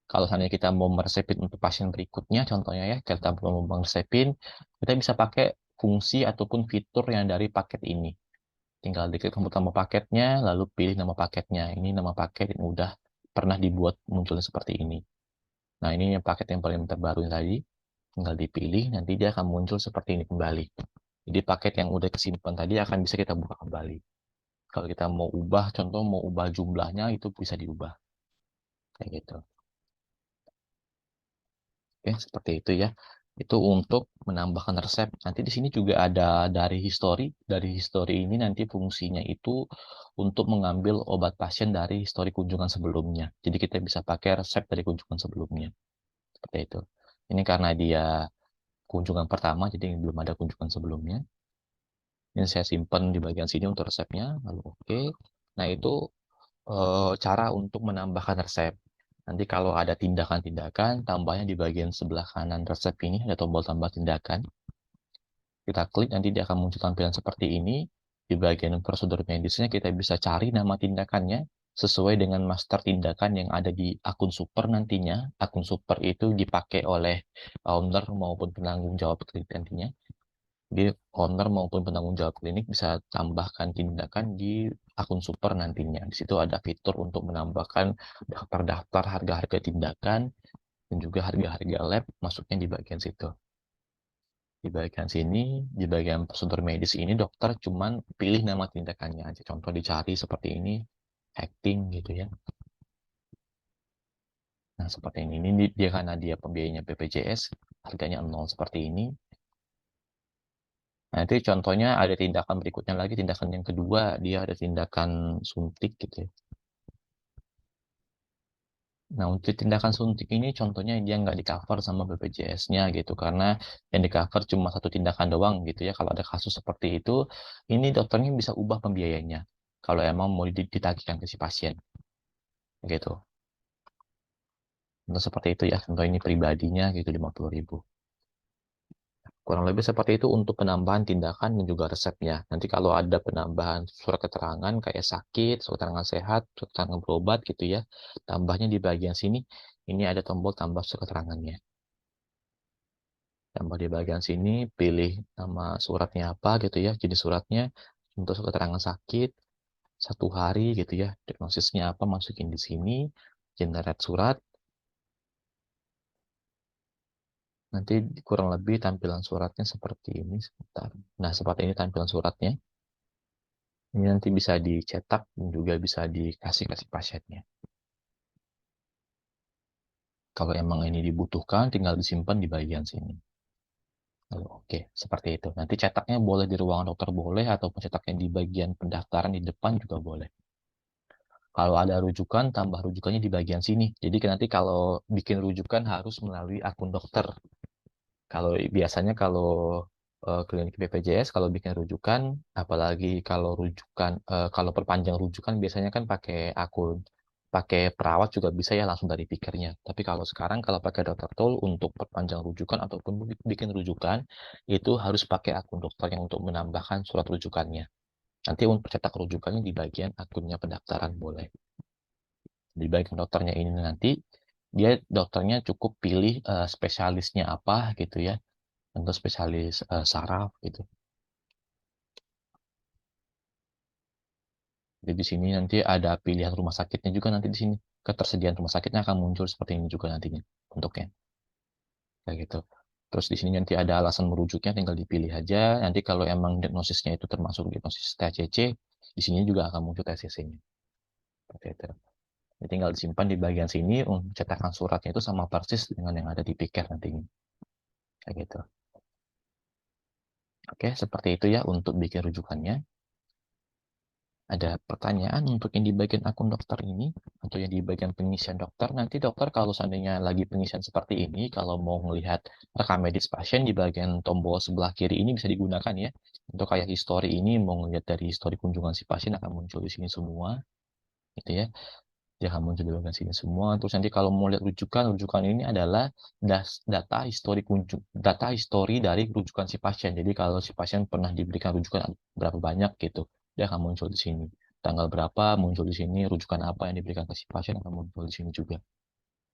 Kalau seandainya kita mau meresepin untuk pasien berikutnya, contohnya ya, kita mau meresepin, kita bisa pakai fungsi ataupun fitur yang dari paket ini. Tinggal diklik tombol tambah paketnya, lalu pilih nama paketnya. Ini nama paket yang udah pernah dibuat munculnya seperti ini. Nah, ini yang paket yang paling terbaru tadi, tinggal dipilih, nanti dia akan muncul seperti ini kembali. Jadi paket yang udah kesimpan tadi akan bisa kita buka kembali. Kalau kita mau ubah, contoh mau ubah jumlahnya, itu bisa diubah. Kayak gitu. Oke, seperti itu ya. Itu untuk menambahkan resep. Nanti di sini juga ada dari history. Dari history ini nanti fungsinya itu untuk mengambil obat pasien dari histori kunjungan sebelumnya. Jadi kita bisa pakai resep dari kunjungan sebelumnya. Seperti itu. Ini karena dia kunjungan pertama, jadi belum ada kunjungan sebelumnya. Ini saya simpan di bagian sini untuk resepnya. Lalu oke. Nah, itu cara untuk menambahkan resep. Nanti kalau ada tindakan-tindakan, tambahnya di bagian sebelah kanan resep ini ada tombol tambah tindakan. Kita klik, nanti dia akan muncul tampilan seperti ini. Di bagian prosedur medisnya kita bisa cari nama tindakannya sesuai dengan master tindakan yang ada di akun super nantinya. Akun super itu dipakai oleh owner maupun penanggung jawab klinik nantinya. Jadi owner maupun penanggung jawab klinik bisa tambahkan tindakan di akun super nantinya. Di situ ada fitur untuk menambahkan daftar-daftar harga-harga tindakan dan juga harga-harga lab masuknya di bagian situ. Di bagian sini, di bagian prosedur medis ini dokter cuman pilih nama tindakannya aja. Contoh dicari seperti ini, acting gitu ya. Nah, seperti ini. Ini dia karena dia pembiayanya BPJS, harganya 0 seperti ini. Nanti contohnya ada tindakan berikutnya lagi, tindakan yang kedua, dia ada tindakan suntik gitu ya. Nah, untuk tindakan suntik ini contohnya dia nggak di-cover sama BPJS-nya gitu, karena yang di-cover cuma satu tindakan doang gitu ya. Kalau ada kasus seperti itu, ini dokternya bisa ubah pembiayanya. Kalau emang mau ditagihkan ke si pasien, gitu. Untuk seperti itu ya, contoh ini pribadinya gitu 50.000. Kurang lebih seperti itu untuk penambahan tindakan dan juga resepnya. Nanti kalau ada penambahan surat keterangan kayak sakit, surat keterangan sehat, surat keterangan berobat gitu ya, tambahnya di bagian sini, ini ada tombol tambah surat keterangannya. Tambah di bagian sini, pilih nama suratnya apa gitu ya, jenis suratnya, untuk surat keterangan sakit, 1 hari gitu ya, diagnosisnya apa, masukin di sini, generate surat, nanti kurang lebih tampilan suratnya seperti ini, sebentar. Nah, seperti ini tampilan suratnya. Ini nanti bisa dicetak dan juga bisa dikasih pasiennya. Kalau emang ini dibutuhkan, tinggal disimpan di bagian sini. Lalu, oke, seperti itu. Nanti cetaknya boleh di ruangan dokter boleh, ataupun cetaknya di bagian pendaftaran di depan juga boleh. Kalau ada rujukan, tambah rujukannya di bagian sini. Jadi nanti kalau bikin rujukan harus melalui akun dokter. Kalau biasanya kalau klinik BPJS kalau bikin rujukan, apalagi kalau rujukan kalau perpanjang rujukan biasanya kan pakai akun, pakai perawat juga bisa ya langsung dari pikernya. Tapi kalau sekarang kalau pakai dokter tool untuk perpanjang rujukan ataupun bikin rujukan itu harus pakai akun dokter yang untuk menambahkan surat rujukannya. Nanti untuk cetak rujukannya di bagian akunnya pendaftaran boleh. Di bagian dokternya ini nanti dia dokternya cukup pilih spesialisnya apa gitu ya, untuk spesialis saraf gitu. Jadi di sini nanti ada pilihan rumah sakitnya juga nanti di sini. Ketersediaan rumah sakitnya akan muncul seperti ini juga nantinya bentuknya. Kayak gitu. Terus di sini nanti ada alasan merujuknya tinggal dipilih aja. Nanti kalau emang diagnosisnya itu termasuk diagnosis TCC, di sini juga akan muncul TCC-nya. Seperti itu. Jadi tinggal disimpan di bagian sini untuk cetakan suratnya itu sama persis dengan yang ada di piker nantinya. Kayak gitu. Oke, seperti itu ya untuk bikin rujukannya. Ada pertanyaan untuk yang di bagian akun dokter ini, atau yang di bagian pengisian dokter, nanti dokter kalau seandainya lagi pengisian seperti ini, kalau mau melihat rekam medis pasien di bagian tombol sebelah kiri ini bisa digunakan ya. Untuk kayak history ini, mau melihat dari history kunjungan si pasien akan muncul di sini semua, gitu ya. Dia akan muncul di bagian sini semua. Terus nanti kalau mau lihat rujukan, rujukan ini adalah data histori data histori dari rujukan si pasien. Jadi kalau si pasien pernah diberikan rujukan berapa banyak gitu, dia akan muncul di sini. Tanggal berapa muncul di sini, rujukan apa yang diberikan ke si pasien akan muncul di sini juga.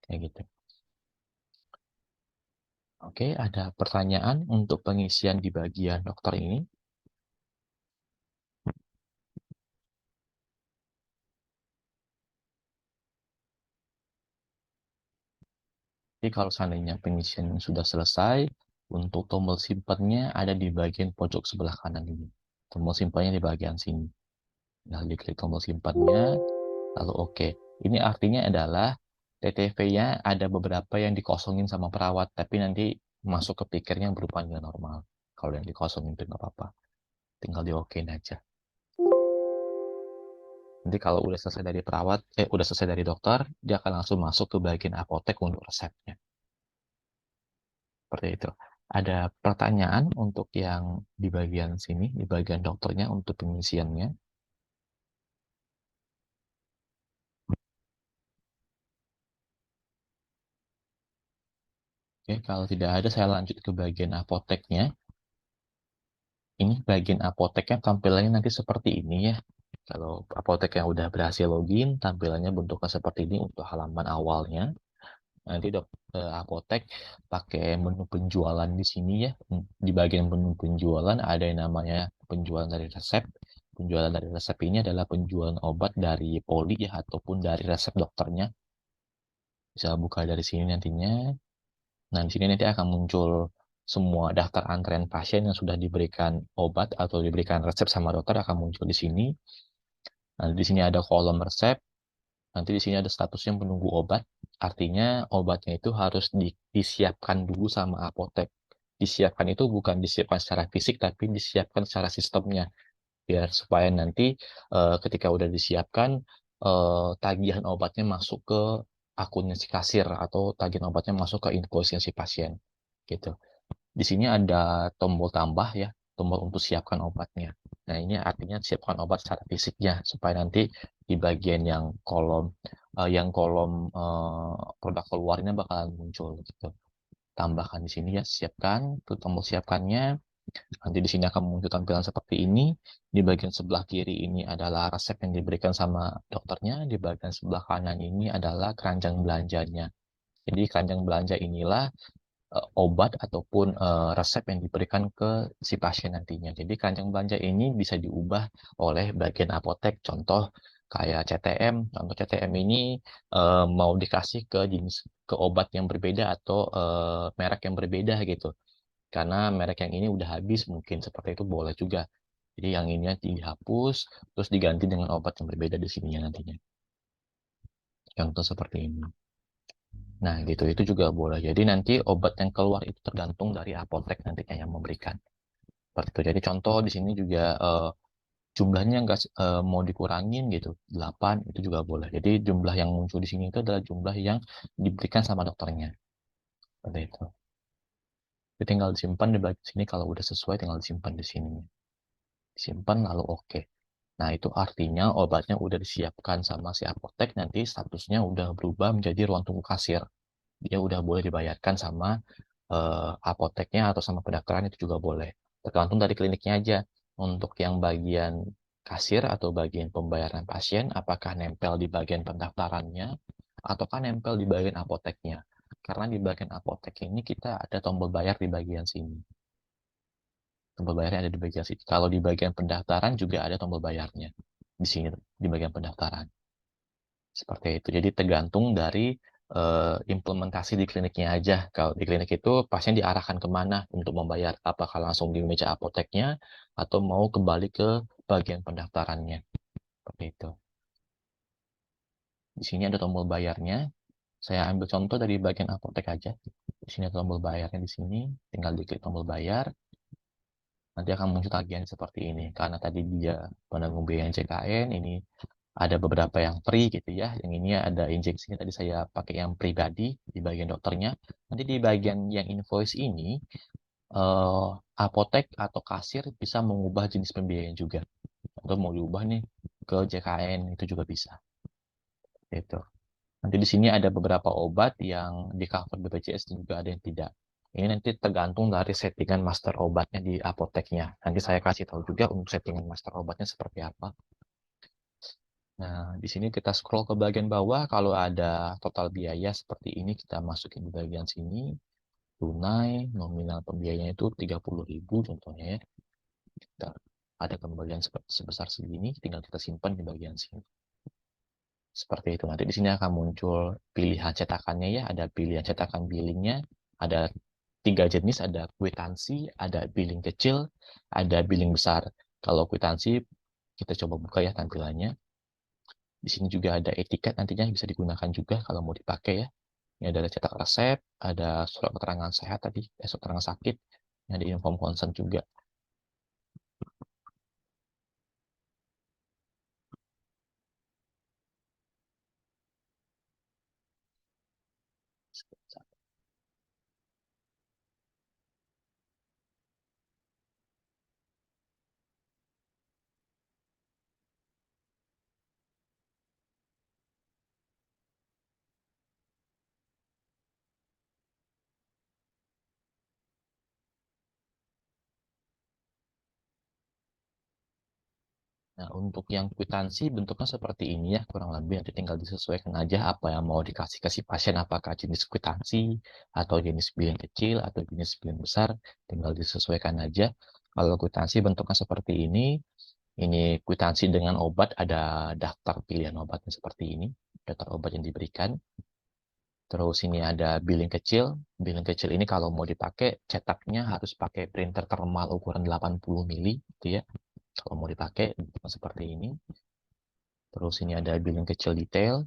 Kayak gitu. Oke, ada pertanyaan untuk pengisian di bagian dokter ini? Jadi kalau seandainya pengisian sudah selesai, untuk tombol simpannya ada di bagian pojok sebelah kanan ini. Tombol simpannya di bagian sini. Nah, diklik tombol simpannya, lalu oke. Ini artinya adalah TTV-nya ada beberapa yang dikosongin sama perawat, tapi nanti masuk ke pikirnya berupa nilai normal. Kalau yang dikosongin itu nggak apa-apa. Tinggal di-okein aja. Nanti kalau udah selesai dari perawat, udah selesai dari dokter, dia akan langsung masuk ke bagian apotek untuk resepnya. Seperti itu. Ada pertanyaan untuk yang di bagian sini, di bagian dokternya untuk pengisiannya. Oke, kalau tidak ada, saya lanjut ke bagian apoteknya. Ini bagian apoteknya tampilannya nanti seperti ini ya. Kalau apotek yang udah berhasil login, tampilannya bentuknya seperti ini untuk halaman awalnya. Nanti apotek pakai menu penjualan di sini ya. Di bagian menu penjualan ada yang namanya penjualan dari resep. Penjualan dari resep ini adalah penjualan obat dari poli ya ataupun dari resep dokternya. Bisa buka dari sini nantinya. Nah, di sini nanti akan muncul semua daftar antrean pasien yang sudah diberikan obat atau diberikan resep sama dokter akan muncul di sini. Nah, di sini ada kolom resep. Nanti di sini ada statusnya menunggu obat. Artinya obatnya itu harus disiapkan dulu sama apotek. Disiapkan itu bukan disiapkan secara fisik, tapi disiapkan secara sistemnya. Biar supaya nanti ketika udah disiapkan, tagihan obatnya masuk ke akunnya si kasir atau tagihan obatnya masuk ke invoice si pasien. Gitu. Di sini ada tombol tambah ya, tombol untuk siapkan obatnya. Nah, ini artinya siapkan obat secara fisiknya supaya nanti di bagian yang kolom produk keluarnya bakalan muncul gitu. Tambahkan di sini ya, siapkan, tuh tombol siapkannya. Nanti di sini akan muncul tampilan seperti ini. Di bagian sebelah kiri ini adalah resep yang diberikan sama dokternya. Di bagian sebelah kanan ini adalah keranjang belanjanya. Jadi keranjang belanja inilah obat ataupun resep yang diberikan ke si pasien nantinya. Jadi keranjang belanja ini bisa diubah oleh bagian apotek. Contoh kayak CTM. Contoh CTM ini mau dikasih ke jenis ke obat yang berbeda atau merek yang berbeda gitu. Karena merek yang ini udah habis mungkin seperti itu boleh juga. Jadi yang ini dihapus terus diganti dengan obat yang berbeda di sininya nantinya. Contoh seperti ini. Nah, gitu. Itu juga boleh. Jadi nanti obat yang keluar itu tergantung dari apotek nantinya yang memberikan. Seperti itu. Jadi contoh di sini juga jumlahnya nggak mau dikurangin gitu. 8 itu juga boleh. Jadi jumlah yang muncul di sini itu adalah jumlah yang diberikan sama dokternya. Seperti itu. Jadi tinggal disimpan di bagian sini kalau udah sesuai tinggal disimpan di sini. Disimpan lalu oke. Nah, itu artinya obatnya udah disiapkan sama si apotek, nanti statusnya udah berubah menjadi ruang tunggu kasir. Dia udah boleh dibayarkan sama apoteknya atau sama pendaftaran itu juga boleh. Tergantung dari kliniknya aja. Untuk yang bagian kasir atau bagian pembayaran pasien, apakah nempel di bagian pendaftarannya ataukah nempel di bagian apoteknya. Karena di bagian apotek ini kita ada tombol bayar di bagian sini. Tombol bayarnya ada di bagian sini. Kalau di bagian pendaftaran juga ada tombol bayarnya. Di sini, di bagian pendaftaran. Seperti itu. Jadi tergantung dari implementasi di kliniknya aja. Kalau di klinik itu pasien diarahkan kemana untuk membayar, apakah langsung di meja apoteknya atau mau kembali ke bagian pendaftarannya. Seperti itu. Di sini ada tombol bayarnya. Saya ambil contoh dari bagian apotek aja. Di sini ada tombol bayarnya di sini. Tinggal diklik tombol bayar. Nanti akan muncul tagihan seperti ini. Karena tadi dia penanggung biaya JKN, ini ada beberapa yang free gitu ya. Yang ini ada injeksinya tadi saya pakai yang pribadi di bagian dokternya. Nanti di bagian yang invoice ini apotek atau kasir bisa mengubah jenis pembiayaan juga. Atau mau diubah nih ke JKN itu juga bisa. Gitu. Nanti di sini ada beberapa obat yang di cover BPJS dan juga ada yang tidak. Ini nanti tergantung dari settingan master obatnya di apoteknya. Nanti saya kasih tahu juga untuk settingan master obatnya seperti apa. Nah, di sini kita scroll ke bagian bawah, kalau ada total biaya seperti ini, kita masukin di bagian sini. Tunai, nominal pembiayanya itu 30.000 contohnya ya. Kita ada kembalian sebesar segini, tinggal kita simpan di bagian sini. Seperti itu. Nanti di sini akan muncul pilihan cetakannya ya, ada pilihan cetakan billingnya, ada 3 jenis, ada kwitansi, ada billing kecil, ada billing besar. Kalau kwitansi, kita coba buka ya tampilannya. Di sini juga ada etiket nantinya bisa digunakan juga kalau mau dipakai ya. Ini ada cetak resep, ada surat keterangan sehat tadi, surat keterangan sakit, ada inform consent juga. Nah, untuk yang kwitansi bentuknya seperti ini ya, kurang lebih nanti tinggal disesuaikan aja apa yang mau dikasih ke si pasien, apakah jenis kwitansi, atau jenis billing kecil, atau jenis billing besar, tinggal disesuaikan aja. Kalau kwitansi bentuknya seperti ini kwitansi dengan obat, ada daftar pilihan obatnya seperti ini, daftar obat yang diberikan. Terus ini ada billing kecil ini kalau mau dipakai, cetaknya harus pakai printer thermal ukuran 80 mili, gitu ya. Kalau mau dipakai, bentuknya seperti ini. Terus ini ada billing kecil detail.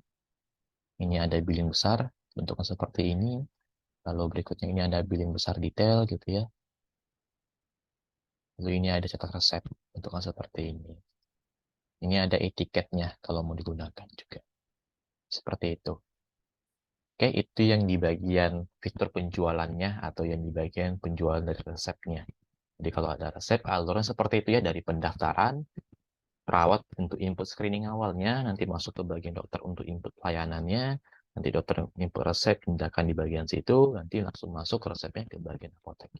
Ini ada billing besar, bentuknya seperti ini. Lalu berikutnya ini ada billing besar detail gitu ya. Lalu ini ada cetak resep, bentuknya seperti ini. Ini ada etiketnya kalau mau digunakan juga. Seperti itu. Oke, itu yang di bagian fitur penjualannya atau yang di bagian penjualan dari resepnya. Jadi kalau ada resep, alurnya seperti itu ya, dari pendaftaran, perawat untuk input screening awalnya, nanti masuk ke bagian dokter untuk input pelayanannya, nanti dokter input resep, tindakan di bagian situ, nanti langsung masuk resepnya ke bagian apotek.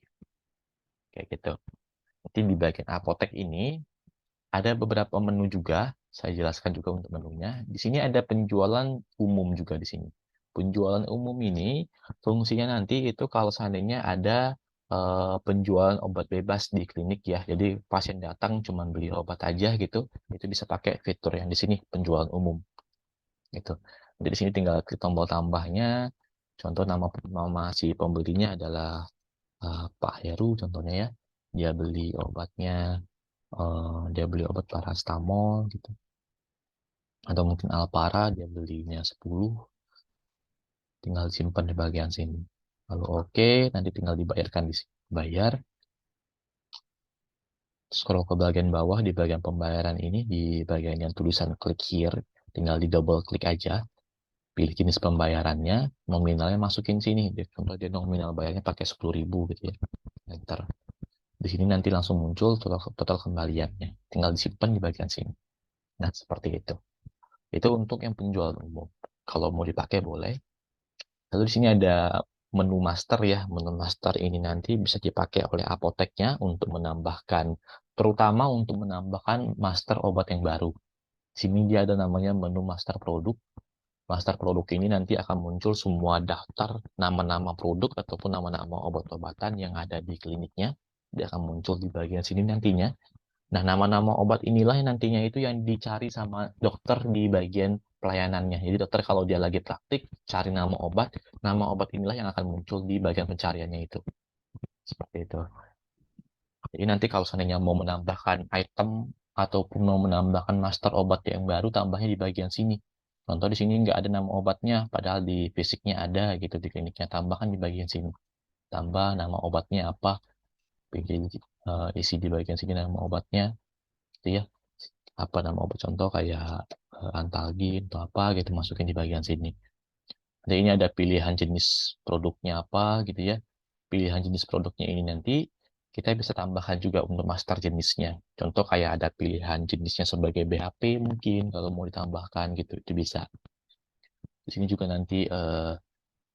Kayak gitu. Nanti di bagian apotek ini, ada beberapa menu juga, saya jelaskan juga untuk menunya. Di sini ada penjualan umum juga di sini. Penjualan umum ini fungsinya nanti itu kalau seandainya ada penjualan obat bebas di klinik ya. Jadi pasien datang cuma beli obat aja gitu, itu bisa pakai fitur yang di sini penjualan umum gitu. Jadi di sini tinggal klik tombol tambahnya. Contoh nama si pembelinya adalah Pak Heru contohnya ya. Dia beli obat paracetamol gitu. Atau mungkin Alpara dia belinya 10, tinggal simpan di bagian sini. Lalu oke, nanti tinggal dibayarkan di sini. Bayar. Scroll ke bagian bawah di bagian pembayaran ini, di bagian yang tulisan klik here, tinggal di double klik aja. Pilih jenis pembayarannya, nominalnya masukin sini. Contoh dia nominal bayarnya pakai 10.000 gitu ya. Enter. Di sini nanti langsung muncul total kembaliannya. Tinggal disimpan di bagian sini. Nah, seperti itu. Itu untuk yang penjual umum. Kalau mau dipakai boleh. Lalu di sini ada menu master ya. Menu master ini nanti bisa dipakai oleh apoteknya untuk menambahkan, terutama untuk menambahkan master obat yang baru. Di sini dia ada namanya menu master produk. Master produk ini nanti akan muncul semua daftar nama-nama produk ataupun nama-nama obat-obatan yang ada di kliniknya. Dia akan muncul di bagian sini nantinya. Nah, nama-nama obat inilah yang nantinya itu yang dicari sama dokter di bagian pelayanannya. Jadi dokter kalau dia lagi praktik, cari nama obat inilah yang akan muncul di bagian pencariannya itu. Seperti itu. Jadi nanti kalau seandainya mau menambahkan item ataupun mau menambahkan master obat yang baru, tambahnya di bagian sini. Contoh di sini nggak ada nama obatnya, padahal di fisiknya ada gitu di kliniknya. Tambahkan di bagian sini. Tambah nama obatnya apa, isi di bagian sini nama obatnya, gitu ya. Apa nama obat contoh kayak Antalgin atau apa gitu masukin di bagian sini. Jadi ini ada pilihan jenis produknya apa gitu ya. Pilihan jenis produknya ini nanti kita bisa tambahkan juga untuk master jenisnya. Contoh kayak ada pilihan jenisnya sebagai BHP mungkin kalau mau ditambahkan gitu itu bisa. Di sini juga nanti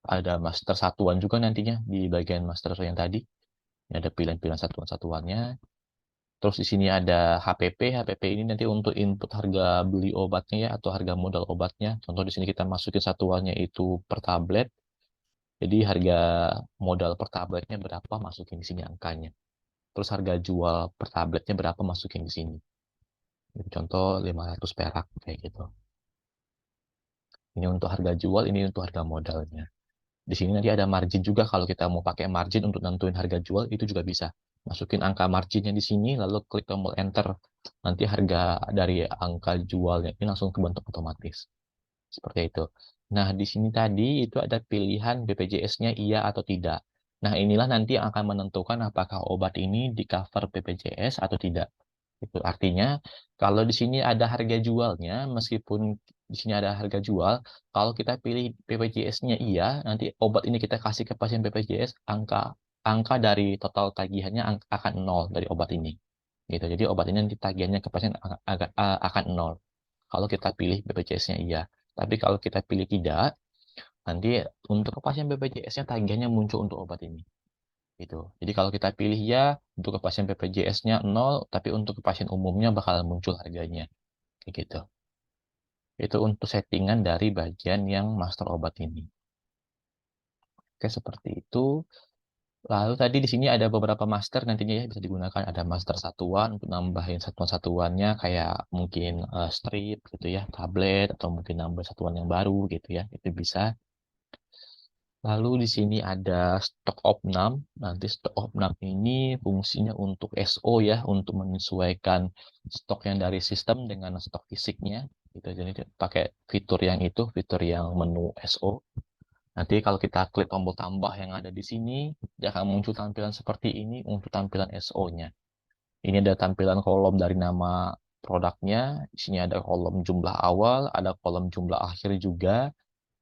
ada master satuan juga nantinya di bagian master yang tadi. Ini ada pilihan-pilihan satuan-satuannya. Terus di sini ada HPP. HPP ini nanti untuk input harga beli obatnya ya atau harga modal obatnya. Contoh di sini kita masukin satuannya itu per tablet. Jadi harga modal per tabletnya berapa masukin di sini angkanya. Terus harga jual per tabletnya berapa masukin di sini. Contoh 500 perak kayak gitu. Ini untuk harga jual, ini untuk harga modalnya. Di sini nanti ada margin juga, kalau kita mau pakai margin untuk nentuin harga jual, itu juga bisa. Masukin angka marginnya di sini, lalu klik tombol enter. Nanti harga dari angka jualnya ini langsung kebentuk otomatis. Seperti itu. Nah, di sini tadi itu ada pilihan BPJS-nya iya atau tidak. Nah, inilah nanti yang akan menentukan apakah obat ini di cover BPJS atau tidak. Itu artinya kalau di sini ada harga jualnya, meskipun di sini ada harga jual, kalau kita pilih BPJS-nya iya, nanti obat ini kita kasih ke pasien BPJS, angka angka dari total tagihannya akan nol dari obat ini. Gitu. Jadi obat ini nanti tagihannya ke pasien akan nol. Kalau kita pilih BPJS-nya iya. Tapi kalau kita pilih tidak, nanti untuk pasien BPJS-nya tagihannya muncul untuk obat ini. Gitu. Jadi kalau kita pilih ya, untuk pasien BPJS-nya nol, tapi untuk pasien umumnya bakal muncul harganya. Kayak gitu. Itu untuk settingan dari bagian yang master obat ini. Oke, seperti itu. Lalu tadi di sini ada beberapa master nantinya ya bisa digunakan. Ada master satuan untuk nambahin satuan-satuannya kayak mungkin strip gitu ya, tablet atau mungkin nambah satuan yang baru gitu ya. Itu bisa. Lalu di sini ada stok opnam. Nanti stok opnam ini fungsinya untuk SO ya, untuk menyesuaikan stok yang dari sistem dengan stok fisiknya. Gitu. Jadi pakai fitur yang itu, fitur yang menu SO. Nanti kalau kita klik tombol tambah yang ada di sini, dia akan muncul tampilan seperti ini untuk tampilan SO-nya. Ini ada tampilan kolom dari nama produknya. Di sini ada kolom jumlah awal, ada kolom jumlah akhir juga.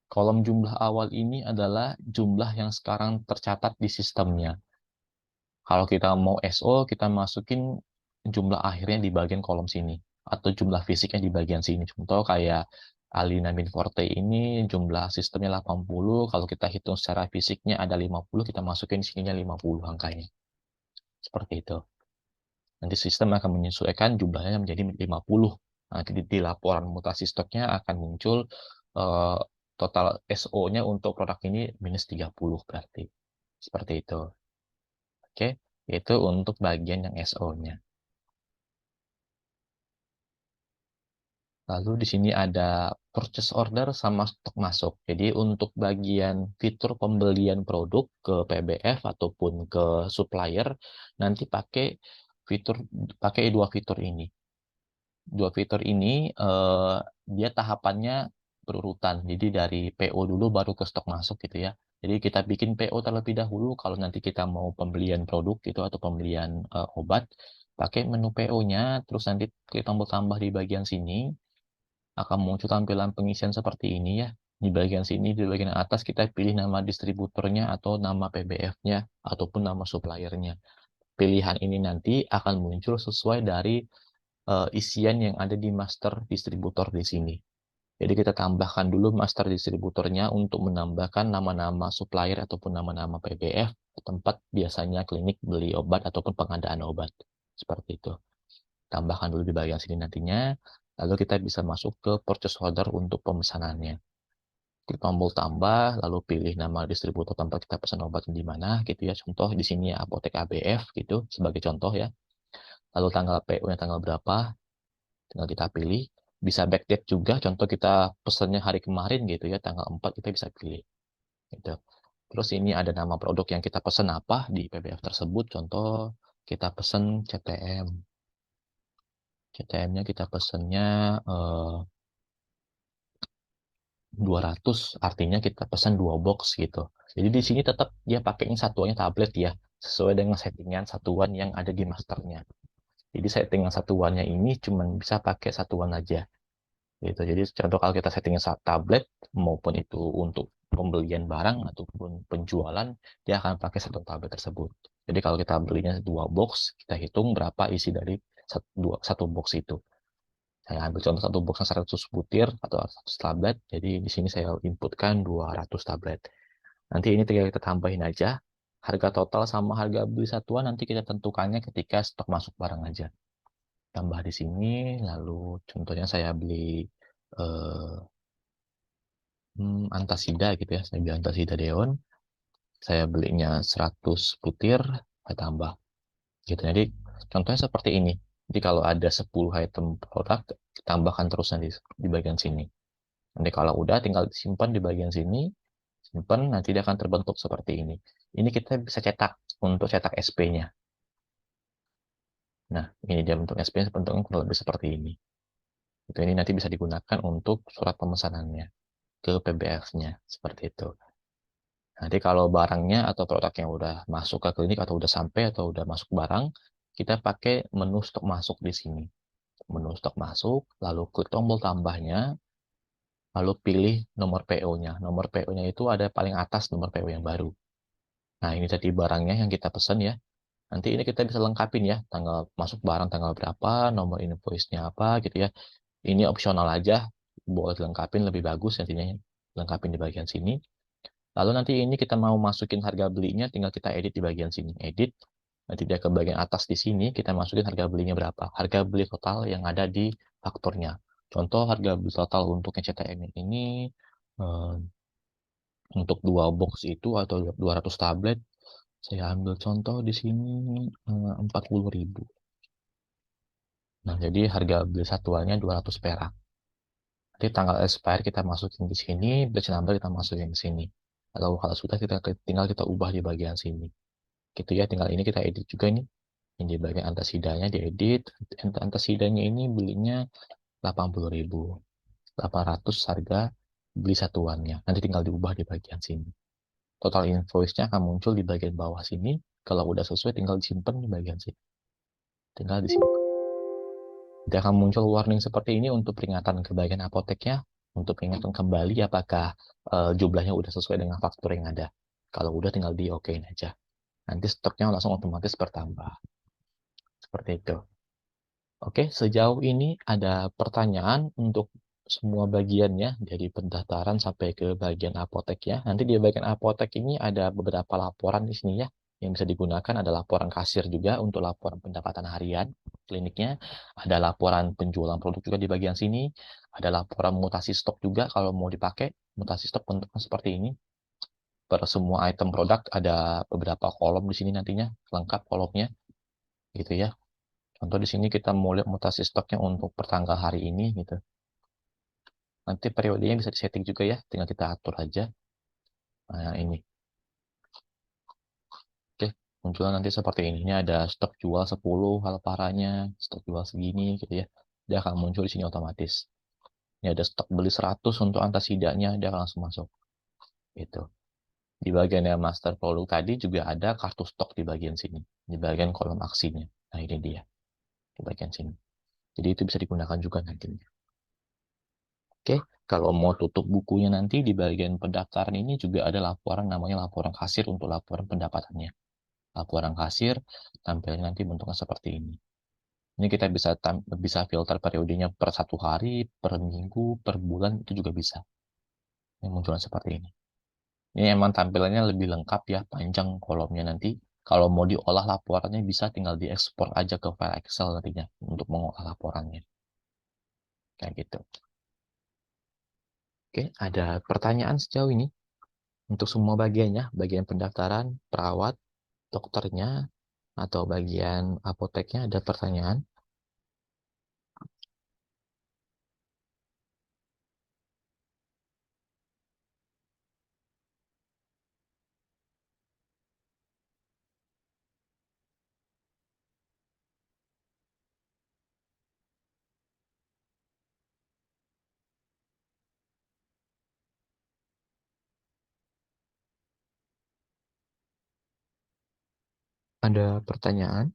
Kolom jumlah awal ini adalah jumlah yang sekarang tercatat di sistemnya. Kalau kita mau SO, kita masukin jumlah akhirnya di bagian kolom sini. Atau jumlah fisiknya di bagian sini. Contoh kayak Alinamin Forte ini jumlah sistemnya 80. Kalau kita hitung secara fisiknya ada 50, kita masukin sininya 50 angkanya. Seperti itu. Nanti sistem akan menyesuaikan jumlahnya menjadi 50. Nanti di laporan mutasi stoknya akan muncul eh, total SO-nya untuk produk ini minus 30 berarti. Seperti itu. Oke, itu untuk bagian yang SO-nya. Lalu di sini ada purchase order sama stok masuk. Jadi untuk bagian fitur pembelian produk ke PBF ataupun ke supplier, nanti pakai dua fitur ini. Dua fitur ini dia tahapannya berurutan. Jadi dari PO dulu baru ke stok masuk gitu ya. Jadi kita bikin PO terlebih dahulu kalau nanti kita mau pembelian produk gitu atau pembelian obat, pakai menu PO-nya, terus nanti klik tombol tambah di bagian sini, akan muncul tampilan pengisian seperti ini ya. Di bagian sini, di bagian atas kita pilih nama distributornya atau nama PBF-nya ataupun nama suppliernya. Pilihan ini nanti akan muncul sesuai dari isian yang ada di master distributor di sini. Jadi kita tambahkan dulu master distributornya untuk menambahkan nama-nama supplier ataupun nama-nama PBF tempat biasanya klinik beli obat ataupun pengadaan obat. Seperti itu. Tambahkan dulu di bagian sini nantinya, lalu kita bisa masuk ke purchase order untuk pemesanannya. Klik tombol tambah, lalu pilih nama distributor tempat kita pesan obat di mana gitu ya. Contoh di sini Apotek ABF gitu sebagai contoh ya. Lalu tanggal PO-nya tanggal berapa, tinggal kita pilih. Bisa backdate juga, contoh kita pesannya hari kemarin gitu ya, tanggal 4 kita bisa pilih. Gitu. Terus ini ada nama produk yang kita pesan apa di PBF tersebut, contoh kita pesan CTM. CTM-nya kita pesannya 200, artinya kita pesan 2 box gitu. Jadi di sini tetap dia pakainya satuannya tablet ya, sesuai dengan settingan satuan yang ada di masternya. Jadi settingan satuannya ini cuma bisa pakai satuan aja. Gitu. Jadi contoh kalau kita settingnya tablet maupun itu untuk pembelian barang ataupun penjualan, dia akan pakai satu tablet tersebut. Jadi kalau kita belinya 2 box, kita hitung berapa isi dari satu box itu. Saya ambil contoh satu box 100 butir atau 100 tablet. Jadi di sini saya inputkan 200 tablet. Nanti ini tinggal kita tambahin aja. Harga total sama harga beli satuan nanti kita tentukannya ketika stok masuk barang aja. Tambah di sini, lalu contohnya saya beli eh, Antasida gitu ya. Saya beli Antasida Deon. Saya belinya 100 butir, saya tambah. Gitu. Jadi contohnya seperti ini. Jadi kalau ada 10 item produk, tambahkan terus nanti di bagian sini. Nanti kalau udah tinggal disimpan di bagian sini, simpan, nanti dia akan terbentuk seperti ini. Ini kita bisa cetak untuk cetak SP-nya. Nah, ini dia bentuk SP-nya bentuknya kurang lebih seperti ini. Itu ini nanti bisa digunakan untuk surat pemesanannya ke PBX-nya seperti itu. Nanti kalau barangnya atau produk yang udah masuk ke klinik atau udah sampai atau udah masuk barang, kita pakai menu stok masuk di sini. Menu stok masuk, lalu klik tombol tambahnya, lalu pilih nomor PO-nya. Nomor PO-nya itu ada paling atas nomor PO yang baru. Nah, ini tadi barangnya yang kita pesan ya. Nanti ini kita bisa lengkapin ya, tanggal masuk barang tanggal berapa, nomor invoice-nya apa gitu ya. Ini opsional aja, boleh dilengkapin lebih bagus nantinya, lengkapin di bagian sini. Lalu nanti ini kita mau masukin harga belinya, tinggal kita edit di bagian sini. Edit, nanti dia ke bagian atas di sini, kita masukin harga belinya berapa. Harga beli total yang ada di fakturnya. Contoh harga beli total untuk yang CTM ini, eh, untuk 2 box itu atau 200 tablet, saya ambil contoh di sini 40.000. Nah, jadi harga beli satuannya 200 perak. Nanti tanggal expire kita masukin di sini, batch number kita masukin di sini. Lalu kalau sudah kita tinggal kita ubah di bagian sini. Gitu ya, tinggal ini kita edit juga nih. Yang di bagian antasidanya diedit. Antasidanya ini belinya 80.000. 800 harga beli satuannya. Nanti tinggal diubah di bagian sini. Total invoice-nya akan muncul di bagian bawah sini. Kalau udah sesuai tinggal disimpan di bagian sini. Tinggal disimpan. Nanti akan muncul warning seperti ini untuk peringatan ke bagian apoteknya, untuk peringatan kembali apakah jumlahnya udah sesuai dengan faktur yang ada. Kalau udah tinggal di okein aja. Nanti stoknya langsung otomatis bertambah. Seperti itu. Oke, sejauh ini ada pertanyaan untuk semua bagiannya, dari pendaftaran sampai ke bagian apotek ya. Nanti di bagian apotek ini ada beberapa laporan di sini ya, yang bisa digunakan. Ada laporan kasir juga untuk laporan pendapatan harian kliniknya. Ada laporan penjualan produk juga di bagian sini. Ada laporan mutasi stok juga kalau mau dipakai. Mutasi stok bentuknya seperti ini. Per semua item produk ada beberapa kolom di sini nantinya, lengkap kolomnya, gitu ya. Contoh di sini kita mau lihat mutasi stoknya untuk pertanggal hari ini gitu. Nanti periodenya bisa disetting juga ya, tinggal kita atur aja. Nah, ini. Oke, munculnya nanti seperti ini. Ini ada stok jual 10 hal parahnya, stok jual segini gitu ya. Dia akan muncul di sini otomatis. Ini ada stok beli 100 untuk antasidanya, dia akan langsung masuk. Gitu. Di bagian yang master produk tadi juga ada kartu stok di bagian sini, di bagian kolom aksinya. Nah, ini dia di bagian sini. Jadi itu bisa digunakan juga nantinya. Oke, kalau mau tutup bukunya nanti di bagian pendaftaran ini juga ada laporan namanya laporan kasir untuk laporan pendapatannya. Laporan kasir tampilnya nanti bentuknya seperti ini. Ini kita bisa filter periodenya per 1 hari, per minggu, per bulan itu juga bisa. Ini munculnya seperti ini. Ini emang tampilannya lebih lengkap ya, panjang kolomnya nanti. Kalau mau diolah laporannya bisa tinggal diekspor aja ke file Excel nantinya untuk mengolah laporannya. Kayak gitu. Oke, ada pertanyaan sejauh ini? Untuk semua bagiannya, bagian pendaftaran, perawat, dokternya, atau bagian apoteknya ada pertanyaan? Ada pertanyaan?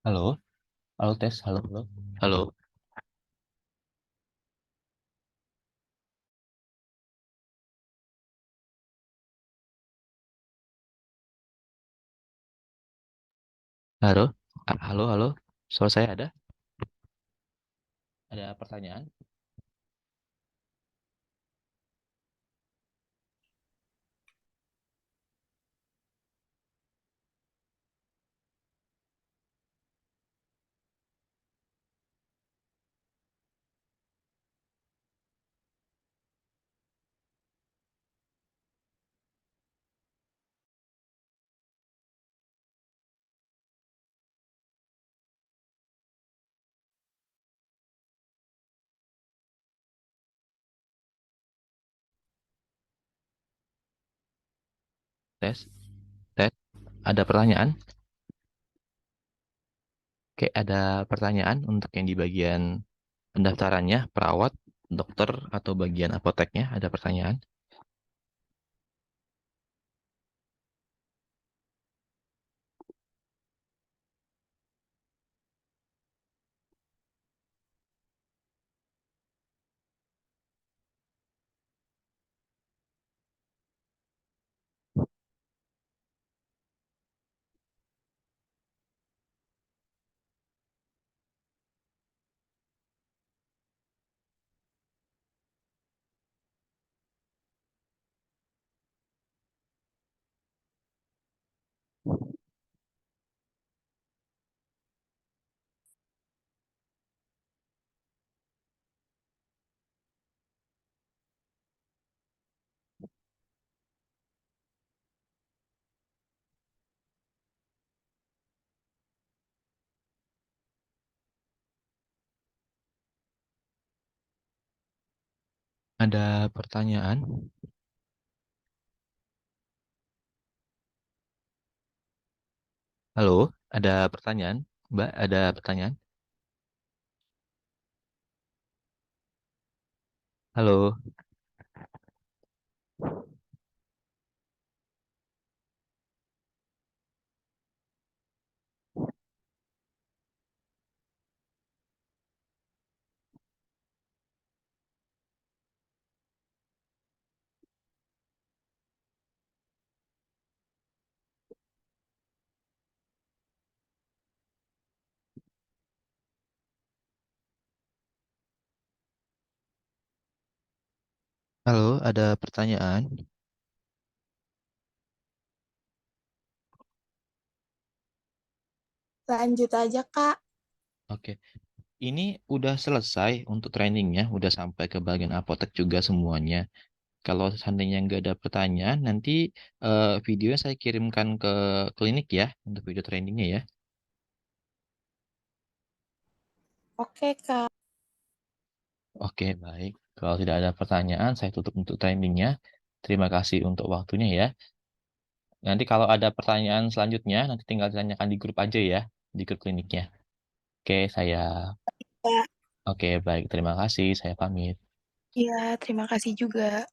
Halo? Halo tes, halo, halo. Halo, halo, halo, halo. Suara saya ada? Ada pertanyaan? tes, tes. Ada pertanyaan? Oke, ada pertanyaan untuk yang di bagian pendaftarannya, perawat, dokter, atau bagian apoteknya, ada pertanyaan? Ada pertanyaan? Halo, ada pertanyaan? Mbak, ada pertanyaan? Halo, halo, ada pertanyaan? Lanjut aja, Kak. Oke, ini udah selesai untuk trainingnya, udah sampai ke bagian apotek juga semuanya. Kalau seandainya nggak ada pertanyaan, nanti videonya saya kirimkan ke klinik ya, untuk video trainingnya ya. Oke, Kak. Oke, baik. Kalau tidak ada pertanyaan, saya tutup untuk trainingnya. Terima kasih untuk waktunya ya. Nanti kalau ada pertanyaan selanjutnya, nanti tinggal ditanyakan di grup aja ya, di grup kliniknya. Oke, Kak. oke, baik. Terima kasih. Saya pamit. Iya, terima kasih juga.